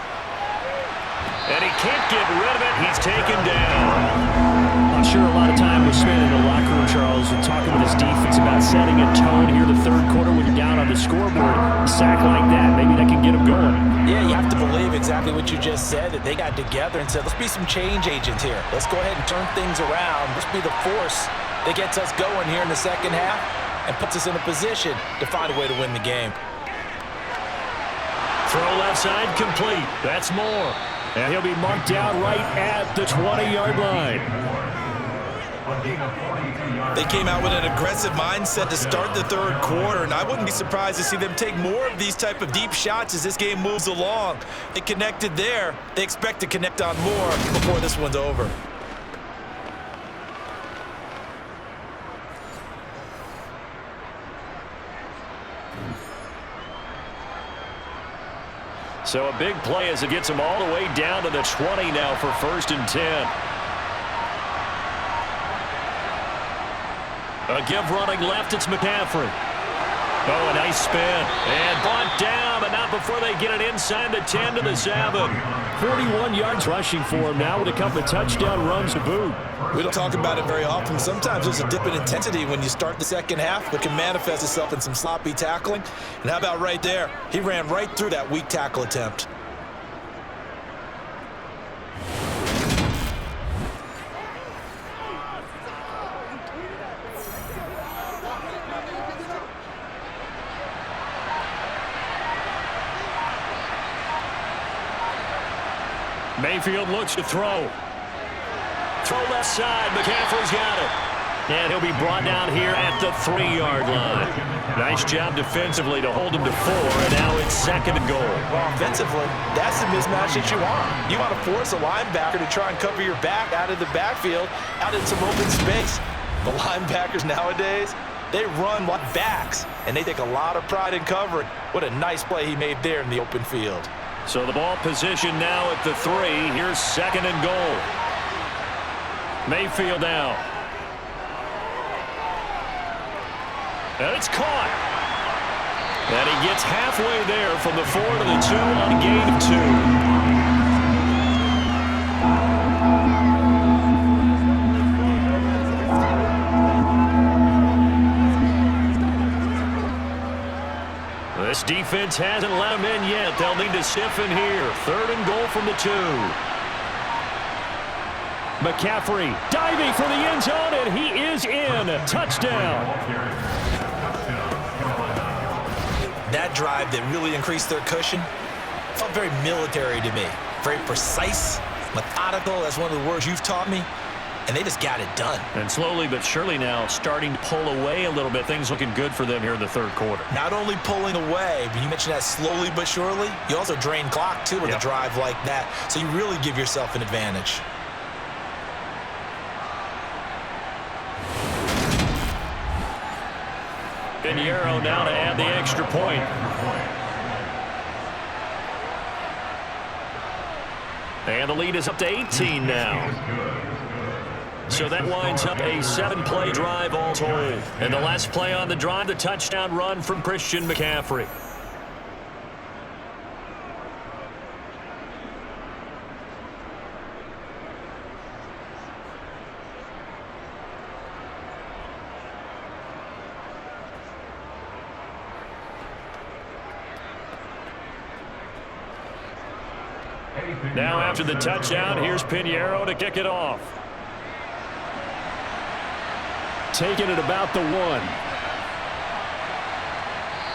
And he can't get rid of it. He's taken down. I'm sure a lot of time was spent in the locker room, Charles, and talking with his defense about setting a tone here the 3rd quarter when you're down on the scoreboard. A sack like that, maybe that can get them going. Yeah, you have to believe exactly what you just said, that they got together and said, let's be some change agents here. Let's go ahead and turn things around. Let's be the force that gets us going here in the 2nd half and puts us in a position to find a way to win the game. Throw left side complete. That's Moore. And he'll be marked down right at the 20-yard line. They came out with an aggressive mindset to start the third quarter, and I wouldn't be surprised to see them take more of these type of deep shots as this game moves along. They connected there. They expect to connect on more before this one's over. So a big play as it gets them all the way down to the 20 now for 1st and 10. A give running left, it's McCaffrey. Oh, a nice spin. And brought down, but not before they get it inside the 10 to the 7. 41 yards rushing for him now with a couple of touchdown runs to boot. We don't talk about it very often. Sometimes there's a dip in intensity when you start the second half, but can manifest itself in some sloppy tackling. And how about right there? He ran right through that weak tackle attempt. Mayfield looks to throw. Throw left side. McCaffrey's got it. And he'll be brought down here at the 3-yard line. Nice job defensively to hold him to 4, and now it's 2nd and goal. Well, offensively, that's the mismatch that you want. You want to force a linebacker to try and cover your back out of the backfield, out in some open space. The linebackers nowadays, they run like backs, and they take a lot of pride in covering. What a nice play he made there in the open field. So the ball position now at the 3. Here's 2nd and goal. Mayfield down. And it's caught. And he gets halfway there from the 4 to the 2 on a gain of 2. This defense hasn't let him in yet. They'll need to stiffen here. 3rd and goal from the 2. McCaffrey diving for the end zone, and he is in. Touchdown. That drive that really increased their cushion felt very military to me. Very precise, methodical. That's one of the words you've taught me. And they just got it done. And slowly but surely now starting to pull away a little bit. Things looking good for them here in the 3rd quarter. Not only pulling away, but you mentioned that slowly but surely. You also drain clock, too, with a drive like that. So you really give yourself an advantage. Pinheiro now to add the extra point. And the lead is up to 18 now. So that winds up a 7-play drive all told. And the last play on the drive, the touchdown run from Christian McCaffrey. Now after the touchdown, here's Pinheiro to kick it off. Taking it about the 1.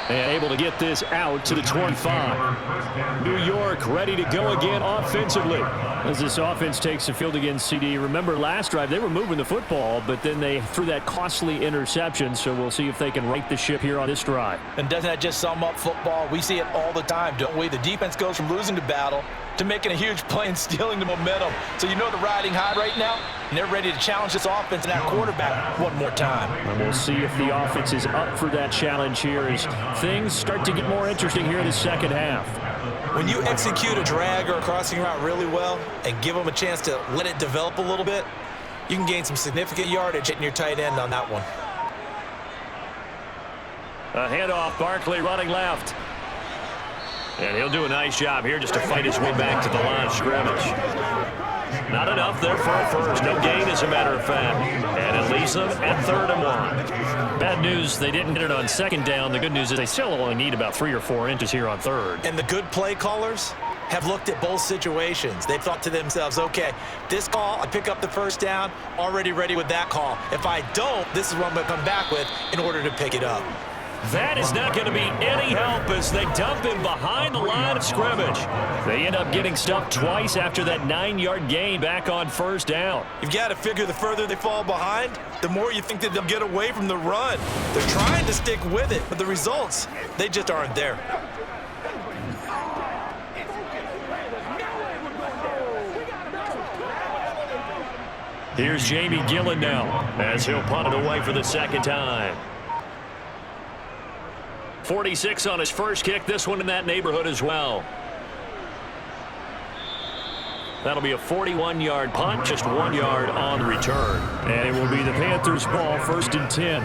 And able to get this out to the 25. New York ready to go again offensively. As this offense takes the field against CD. Remember last drive, they were moving the football, but then they threw that costly interception. So we'll see if they can right the ship here on this drive. And doesn't that just sum up football? We see it all the time, don't we? The defense goes from losing to battle to making a huge play and stealing the momentum. So you know they're riding high right now, and they're ready to challenge this offense and that quarterback one more time. And we'll see if the offense is up for that challenge here as things start to get more interesting here in the 2nd half. When you execute a drag or a crossing route really well and give them a chance to let it develop a little bit, you can gain some significant yardage hitting your tight end on that one. A handoff, Barkley running left. And he'll do a nice job here just to fight his way back to the line of scrimmage. Not enough there for a first. No gain, as a matter of fact. And it leaves them at 3rd and 1. Bad news, they didn't get it on 2nd down. The good news is they still only need about 3 or 4 inches here on 3rd. And the good play callers have looked at both situations. They've thought to themselves, okay, this call, I pick up the 1st down, already ready with that call. If I don't, this is what I'm going to come back with in order to pick it up. That is not going to be any help as they dump him behind the line of scrimmage. They end up getting stuffed twice after that 9-yard gain back on first down. You've got to figure the further they fall behind, the more you think that they'll get away from the run. They're trying to stick with it, but the results, they just aren't there. Here's Jamie Gillen now as he'll punt it away for the second time. 46 on his first kick, this one in that neighborhood as well. That'll be a 41-yard punt, just 1 yard on the return. And it will be the Panthers' ball, 1st and 10.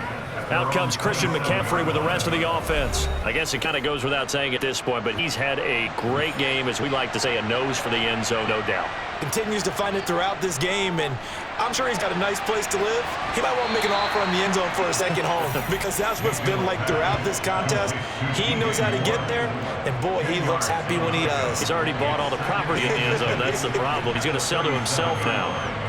Out comes Christian McCaffrey with the rest of the offense. I guess it kind of goes without saying at this point, but he's had a great game, as we like to say, a nose for the end zone, no doubt. Continues to find it throughout this game, and I'm sure he's got a nice place to live. He might want to make an offer on the end zone for a second home because that's what's been like throughout this contest. He knows how to get there, and boy, he looks happy when he does. He's already bought all the property in the end zone. That's the problem. He's going to sell to himself now.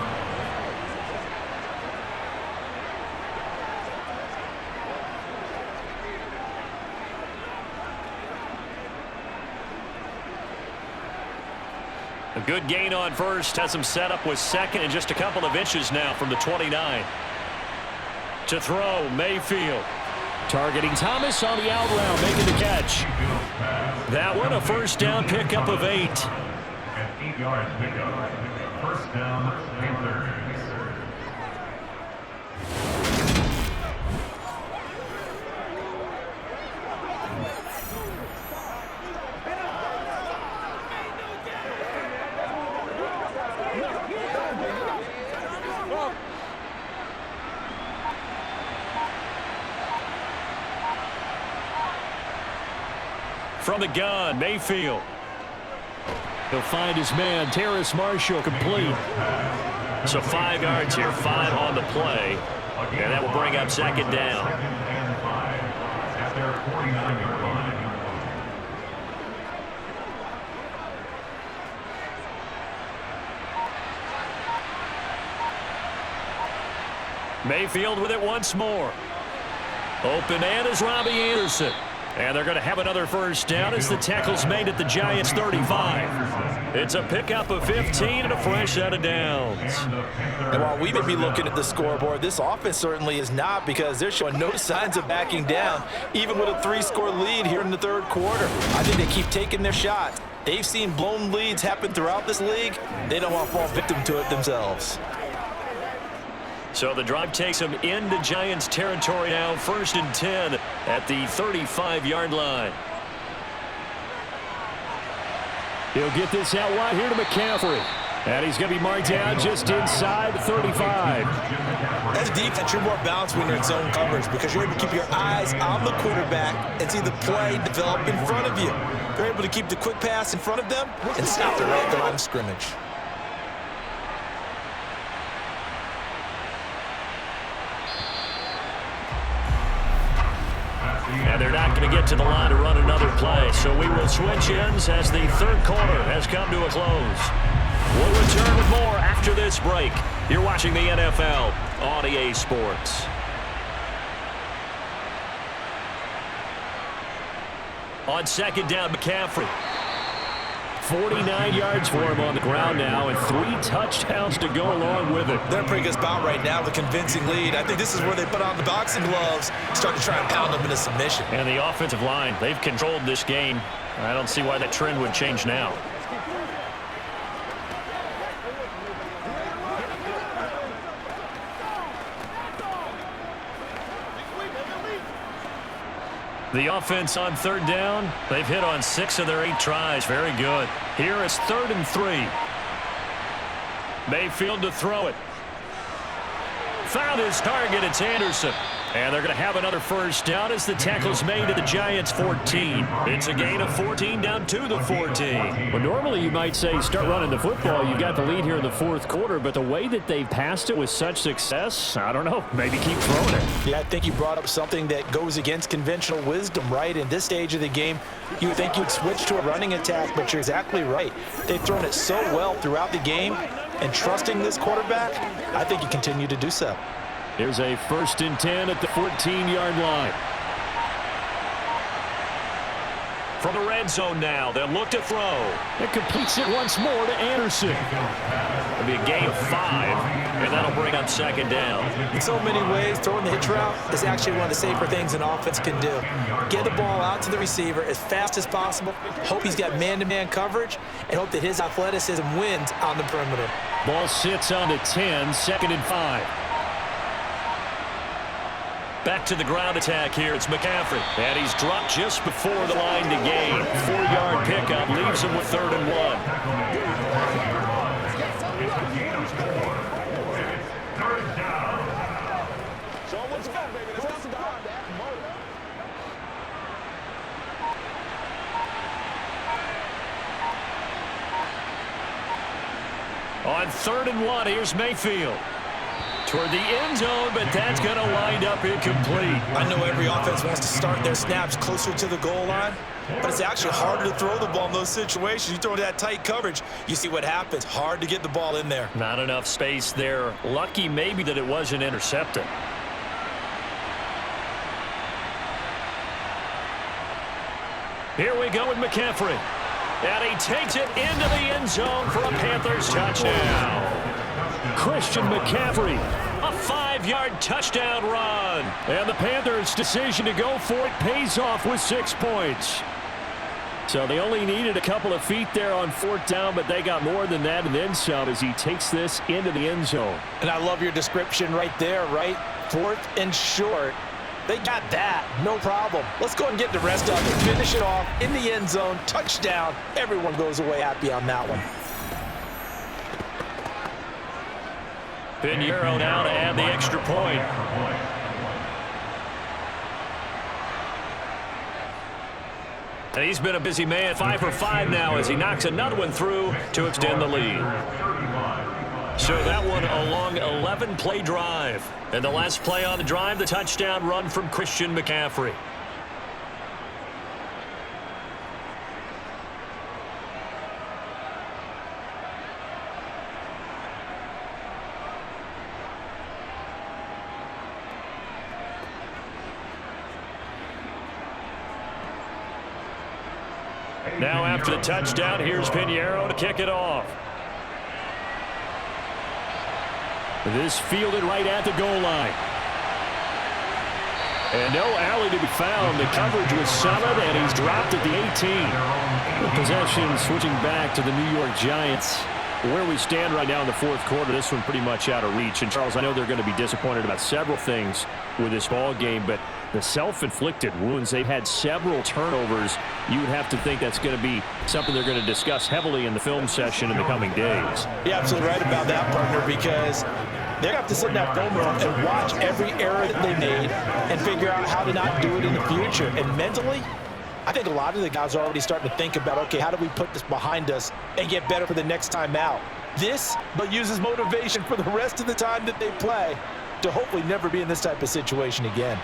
A good gain on first, has him set up with second and just a couple of inches now from the 29. To throw, Mayfield. Targeting Thomas on the out route, making the catch. That one, a first down pickup of 8. And 8 yards pickup. First down, Panthers. From the gun, Mayfield. He'll find his man, Terrace Marshall, complete. So 5 yards here, 5 on the play. And that will bring up second down. At their 49-yard line. Mayfield with it once more. Open man is Robbie Anderson. And they're going to have another first down as the tackle's made at the Giants' 35. It's a pickup of 15 and a fresh set of downs. And while we may be looking at the scoreboard, this offense certainly is not, because they're showing no signs of backing down, even with a 3-score lead here in the third quarter. I think they keep taking their shots. They've seen blown leads happen throughout this league. They don't want to fall victim to it themselves. So the drive takes them into Giants territory now, 1st and 10 at the 35-yard line. He'll get this out wide here to McCaffrey. And he's going to be marked down just inside the 35. As defense, you're more balanced when you're in zone coverage because you're able to keep your eyes on the quarterback and see the play develop in front of you. You're able to keep the quick pass in front of them and stop the right at the line of scrimmage. And they're not going to get to the line to run another play. So we will switch ends as the third quarter has come to a close. We'll return with more after this break. You're watching the NFL on EA Sports. On second down, McCaffrey. 49 yards for him on the ground now, and 3 touchdowns to go along with it. They're in a pretty good spot right now with a convincing lead. I think this is where they put on the boxing gloves, start to try and pound them into submission. And the offensive line, they've controlled this game. I don't see why that trend would change now. The offense on third down, they've hit on 6 of their 8 tries. Very good. Here it's 3rd and 3. Mayfield to throw it. Found his target. It's Anderson. And they're going to have another first down as the tackle's made at the Giants' 14. It's a gain of 14 down to the 14. Well, normally you might say start running the football. You've got the lead here in the fourth quarter, but the way that they've passed it with such success, I don't know, maybe keep throwing it. Yeah, I think you brought up something that goes against conventional wisdom, right? In this stage of the game, you would think you'd switch to a running attack, but you're exactly right. They've thrown it so well throughout the game, and trusting this quarterback, I think you continue to do so. Here's a 1st and 10 at the 14-yard line. From the red zone now, they'll look to throw. It completes it once more to Anderson. It'll be a gain of 5, and that'll bring up second down. In so many ways, throwing the hitch route is actually one of the safer things an offense can do. Get the ball out to the receiver as fast as possible, hope he's got man-to-man coverage, and hope that his athleticism wins on the perimeter. Ball sits on the 10, 2nd and 5. Back to the ground attack here. It's McCaffrey. And he's dropped just before the line to gain. 4-yard pickup leaves him with 3rd and 1. On 3rd and 1, here's Mayfield. Toward the end zone, but that's going to wind up incomplete. I know every offense wants to start their snaps closer to the goal line, but it's actually harder to throw the ball in those situations. You throw that tight coverage, you see what happens. Hard to get the ball in there. Not enough space there. Lucky maybe that it wasn't intercepted. Here we go with McCaffrey. And he takes it into the end zone for a Panthers touchdown. Christian McCaffrey. A 5-yard touchdown run. And the Panthers' decision to go for it pays off with 6 points. So they only needed a couple of feet there on 4th down, but they got more than that and then some as he takes this into the end zone. And I love your description right there, right? 4th and short. They got that, no problem. Let's go and get the rest of it. Finish it off in the end zone, touchdown. Everyone goes away happy on that one. Pinheiro now to add the extra point. And he's been a busy man, 5 for 5 now as he knocks another one through to extend the lead. So that one a long 11-play drive. And the last play on the drive, the touchdown run from Christian McCaffrey. Now after the touchdown, here's Pinheiro to kick it off. This fielded right at the goal line. And no alley to be found. The coverage was solid, and he's dropped at the 18. The possession switching back to the New York Giants. Where we stand right now in the 4th quarter, this one pretty much out of reach. And, Charles, I know they're going to be disappointed about several things with this ball game, but the self-inflicted wounds, they've had several turnovers. You would have to think that's going to be something they're going to discuss heavily in the film session in the coming days. You're absolutely right about that, partner, because they're going to have to sit in that film room and watch every error that they made and figure out how to not do it in the future. And mentally, I think a lot of the guys are already starting to think about, okay, how do we put this behind us and get better for the next time out? This, but uses motivation for the rest of the time that they play to hopefully never be in this type of situation again.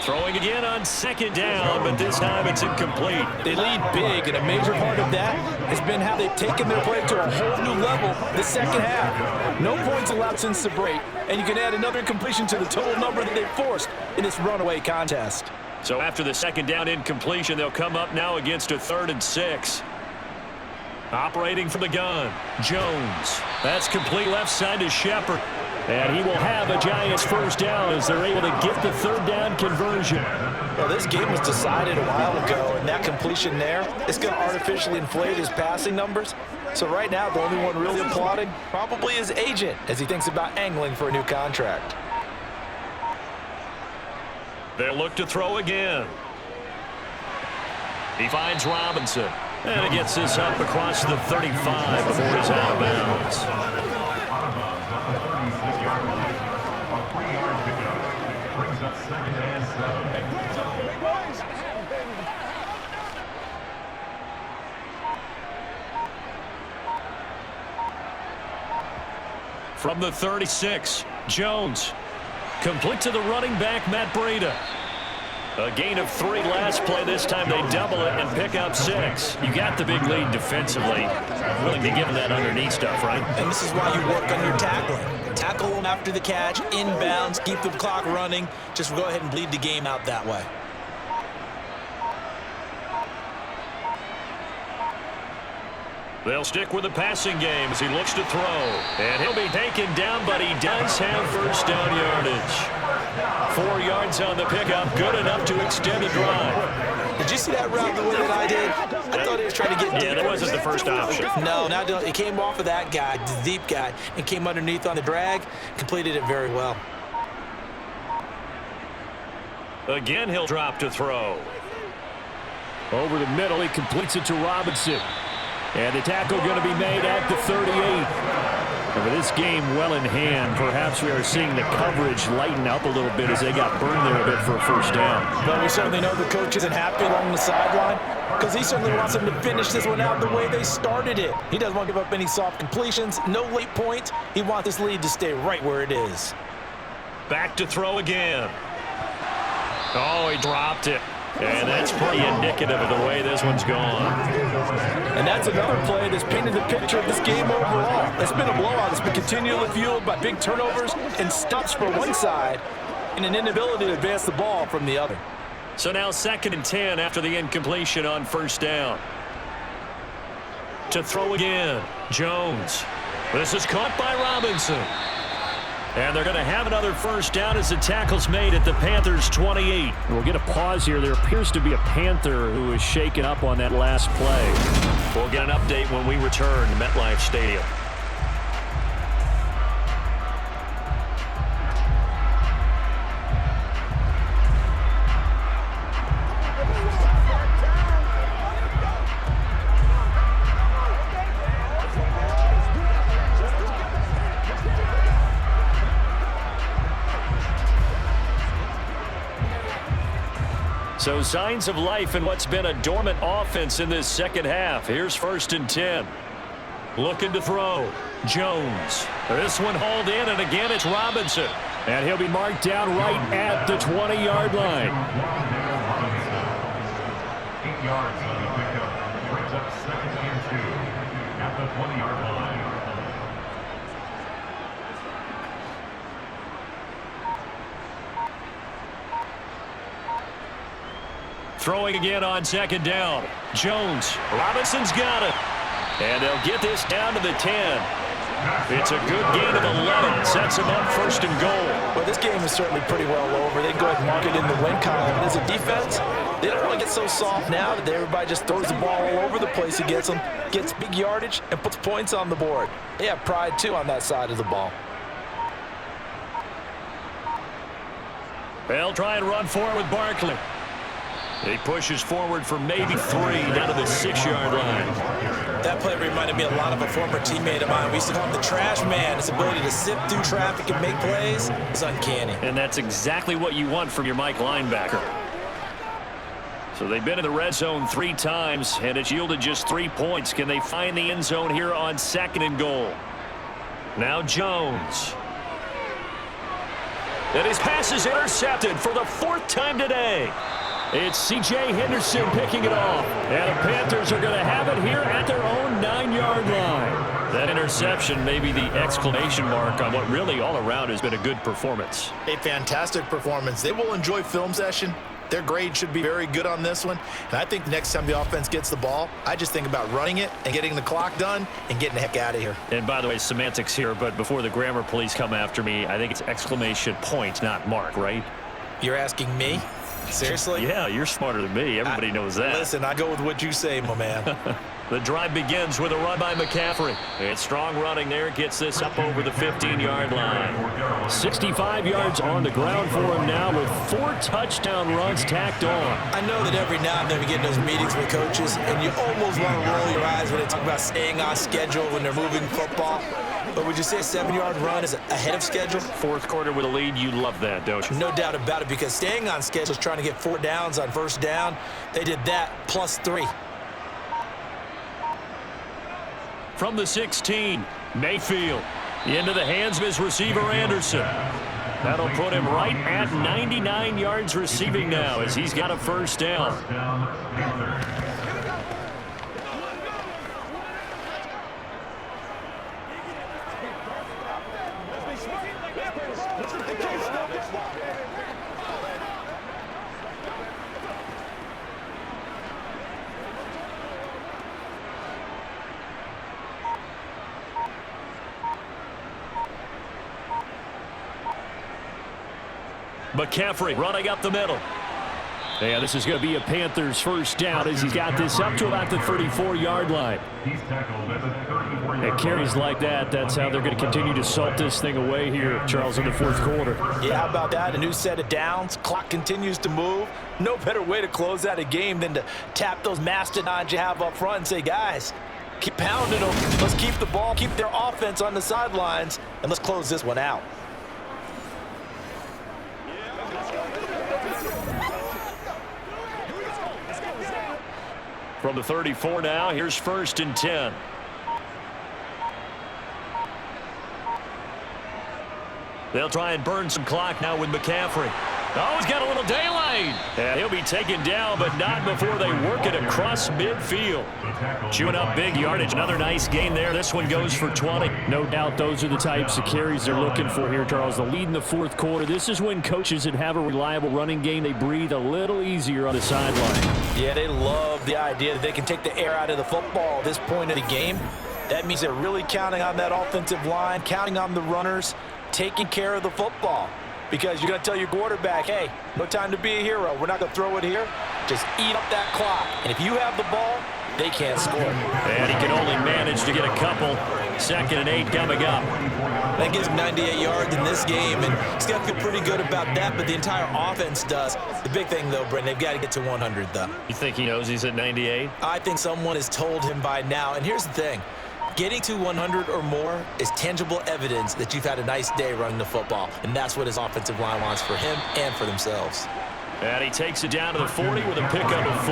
Throwing again on 2nd down, but this time it's incomplete. They lead big, and a major part of that has been how they've taken their play to a whole new level the second half. No points allowed since the break, and you can add another incompletion to the total number that they've forced in this runaway contest. So after the 2nd down incompletion, they'll come up now against a 3rd and 6. Operating from the gun, Jones. That's complete left side to Shepard. And he will have a Giants 1st down as they're able to get the 3rd down conversion. Well, this game was decided a while ago, and that completion there is going to artificially inflate his passing numbers. So right now, the only one really applauding probably his agent as he thinks about angling for a new contract. They'll look to throw again. He finds Robinson. And he gets this up across the 35 before he's out of bounds. From the 36, Jones. Complete to the running back, Matt Breida. A gain of 3 last play. This time they double it and pick up 6. You got the big lead defensively. Willing to give them that underneath stuff, right? And this is why you work on your tackling. Tackle them after the catch, inbounds, keep the clock running. Just go ahead and bleed the game out that way. They'll stick with the passing game as he looks to throw. And he'll be taken down, but he does have first down yardage. 4 yards on the pickup, good enough to extend the drive. Did you see that route the way that I did? I thought he was trying to get deep. Yeah, that wasn't the first option. No, it came off of that guy, the deep guy, and came underneath on the drag, completed it very well. Again, he'll drop to throw. Over the middle, he completes it to Robinson. And the tackle going to be made at the 38. And with this game well in hand, perhaps we are seeing the coverage lighten up a little bit as they got burned there a bit for a first down. But we certainly know the coach isn't happy along the sideline because he certainly wants them to finish this one out the way they started it. He doesn't want to give up any soft completions, no late points. He wants this lead to stay right where it is. Back to throw again. Oh, he dropped it. And that's pretty indicative of the way this one's gone. And that's another play that's painted the picture of this game overall. It's been a blowout. It's been continually fueled by big turnovers and stops for one side and an inability to advance the ball from the other. So now 2nd and 10 after the incompletion on first down. To throw again, Jones. This is caught by Robinson. And they're going to have another first down as the tackle's made at the Panthers' 28. We'll get a pause here. There appears to be a Panther who is shaken up on that last play. We'll get an update when we return to MetLife Stadium. So signs of life in what's been a dormant offense in this second half. Here's 1st and 10. Looking to throw. Jones. This one hauled in, and again it's Robinson. And he'll be marked down right at the 20-yard line. 8 yards on the pickup. Brings up 2nd and 2 at the 20-yard line. Throwing again on 2nd down. Jones. Robinson's got it. And they'll get this down to the 10. It's a good gain of 11. Sets them up 1st and goal. Well, this game is certainly pretty well over. They can go ahead and mark it in the win column. But as a defense, they don't want to get so soft now that everybody just throws the ball all over the place and gets big yardage and puts points on the board. They have pride, too, on that side of the ball. They'll try and run forward with Barkley. He pushes forward for maybe 3 down to the 6-yard line. That play reminded me a lot of a former teammate of mine. We used to call him the trash man. His ability to sift through traffic and make plays is uncanny. And that's exactly what you want from your Mike linebacker. So they've been in the red zone 3 times, and it's yielded just 3 points. Can they find the end zone here on 2nd and goal? Now Jones. And his pass is intercepted for the 4th time today. It's C.J. Henderson picking it off. And the Panthers are going to have it here at their own 9-yard line. That interception may be the exclamation mark on what really all around has been a good performance. A fantastic performance. They will enjoy film session. Their grade should be very good on this one. And I think next time the offense gets the ball, I just think about running it and getting the clock done and getting the heck out of here. And by the way, semantics here, but before the grammar police come after me, I think it's exclamation point, not mark, right? You're asking me? Seriously? Yeah, you're smarter than me. Everybody knows that. Listen, I go with what you say, my man. The drive begins with a run by McCaffrey. It's strong running there. Gets this up over the 15-yard line. 65 yards on the ground for him now with 4 touchdown runs tacked on. I know that every now and then we get in those meetings with coaches, and you almost want to roll your eyes when they talk about staying on schedule when they're moving football. But would you say a 7-yard run is ahead of schedule? 4th quarter with a lead, you love that, don't you? No doubt about it, because staying on schedule is trying to get 4 downs on 1st down. They did that plus 3. From the 16, Mayfield into the hands of his receiver, Anderson. That'll put him right at 99 yards receiving now as he's got a 1st down. McCaffrey running up the middle. And this is going to be a Panthers first down as he's got this up to about the 34-yard line. He's tackled at the 34. It carries like that. That's how they're going to continue to salt this thing away here, Charles, in the fourth quarter. Yeah, how about that? A new set of downs. Clock continues to move. No better way to close out a game than to tap those mastodons you have up front and say, guys, keep pounding them. Let's keep the ball, keep their offense on the sidelines, and let's close this one out. From the 34 now, here's 1st and 10. They'll try and burn some clock now with McCaffrey. Oh, he's got a little daylight. And he'll be taken down, but not before they work it across midfield. Chewing up big yardage. Another nice gain there. This one goes for 20. No doubt those are the types of carries they're looking for here, Charles. The lead in the fourth quarter. This is when coaches that have a reliable running game, they breathe a little easier on the sideline. Yeah, they love the idea that they can take the air out of the football at this point of the game. That means they're really counting on that offensive line, counting on the runners, taking care of the football. Because you're going to tell your quarterback, hey, no time to be a hero. We're not going to throw it here. Just eat up that clock. And if you have the ball, they can't score. And he can only manage to get a couple. 2nd and 8 coming up. That gives him 98 yards in this game, and he's got to feel pretty good about that, but the entire offense does. The big thing, though, Brendan, they've got to get to 100, though. You think he knows he's at 98? I think someone has told him by now. And here's the thing. Getting to 100 or more is tangible evidence that you've had a nice day running the football, and that's what his offensive line wants for him and for themselves. And he takes it down to the 40 with a pickup of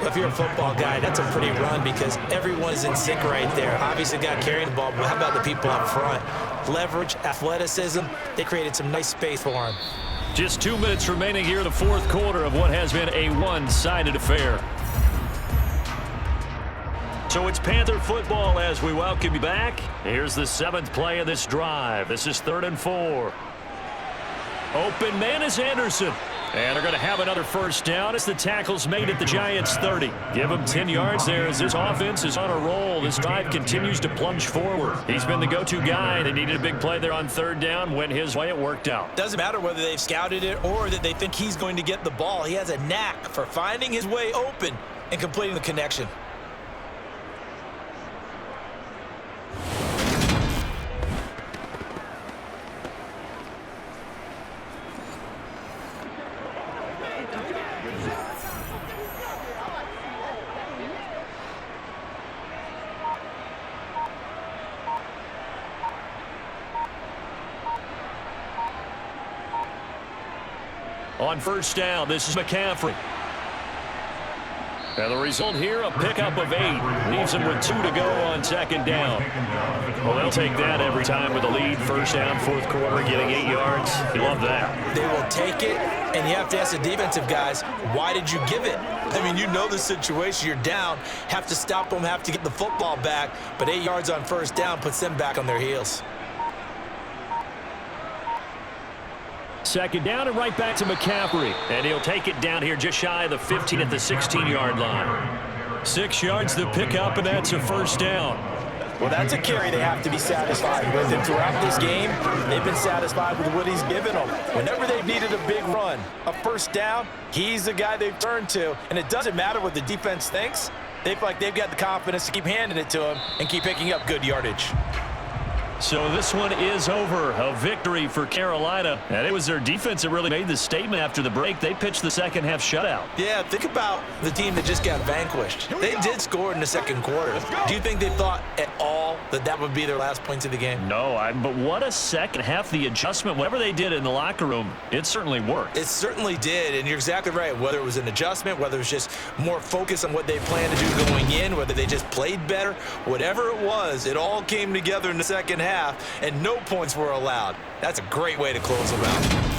4. If you're a football guy, that's a pretty run because everyone is in sync right there. Obviously, got carrying the ball, but how about the people up front? Leverage, athleticism, they created some nice space for him. Just 2 minutes remaining here in the fourth quarter of what has been a one-sided affair. So it's Panther football as we welcome you back. Here's the 7th play of this drive. This is 3rd and 4. Open man is Anderson. And they're going to have another first down as the tackle's made at the Giants' 30. Give him 10 yards there as this offense is on a roll. This drive continues to plunge forward. He's been the go-to guy. They needed a big play there on 3rd down. Went his way. It worked out. Doesn't matter whether they've scouted it or that they think he's going to get the ball. He has a knack for finding his way open and completing the connection. On first down, this is McCaffrey. And the result here, a pickup of 8. Leaves him with 2 to go on 2nd down. Well, they'll take that every time with a lead. First down, fourth quarter, getting 8 yards. You love that. They will take it, and you have to ask the defensive guys, why did you give it? I mean, you know the situation. You're down, have to stop them, have to get the football back, but 8 yards on first down puts them back on their heels. 2nd down and right back to McCaffrey. And he'll take it down here just shy of the 15 at the 16-yard line. 6 yards to pick up, and that's a first down. Well, that's a carry they have to be satisfied with. And throughout this game, they've been satisfied with what he's given them. Whenever they've needed a big run, a first down, he's the guy they've turned to. And it doesn't matter what the defense thinks. They feel like they've got the confidence to keep handing it to him and keep picking up good yardage. So this one is over. A victory for Carolina. And it was their defense that really made the statement after the break. They pitched the second half shutout. Yeah, think about the team that just got vanquished. They did score in the second quarter. Do you think they thought at all that that would be their last points of the game? No, but what a second half. The adjustment, whatever they did in the locker room, it certainly worked. It certainly did, and you're exactly right. Whether it was an adjustment, whether it was just more focus on what they planned to do going in, whether they just played better, whatever it was, it all came together in the second half, and no points were allowed. That's a great way to close them out.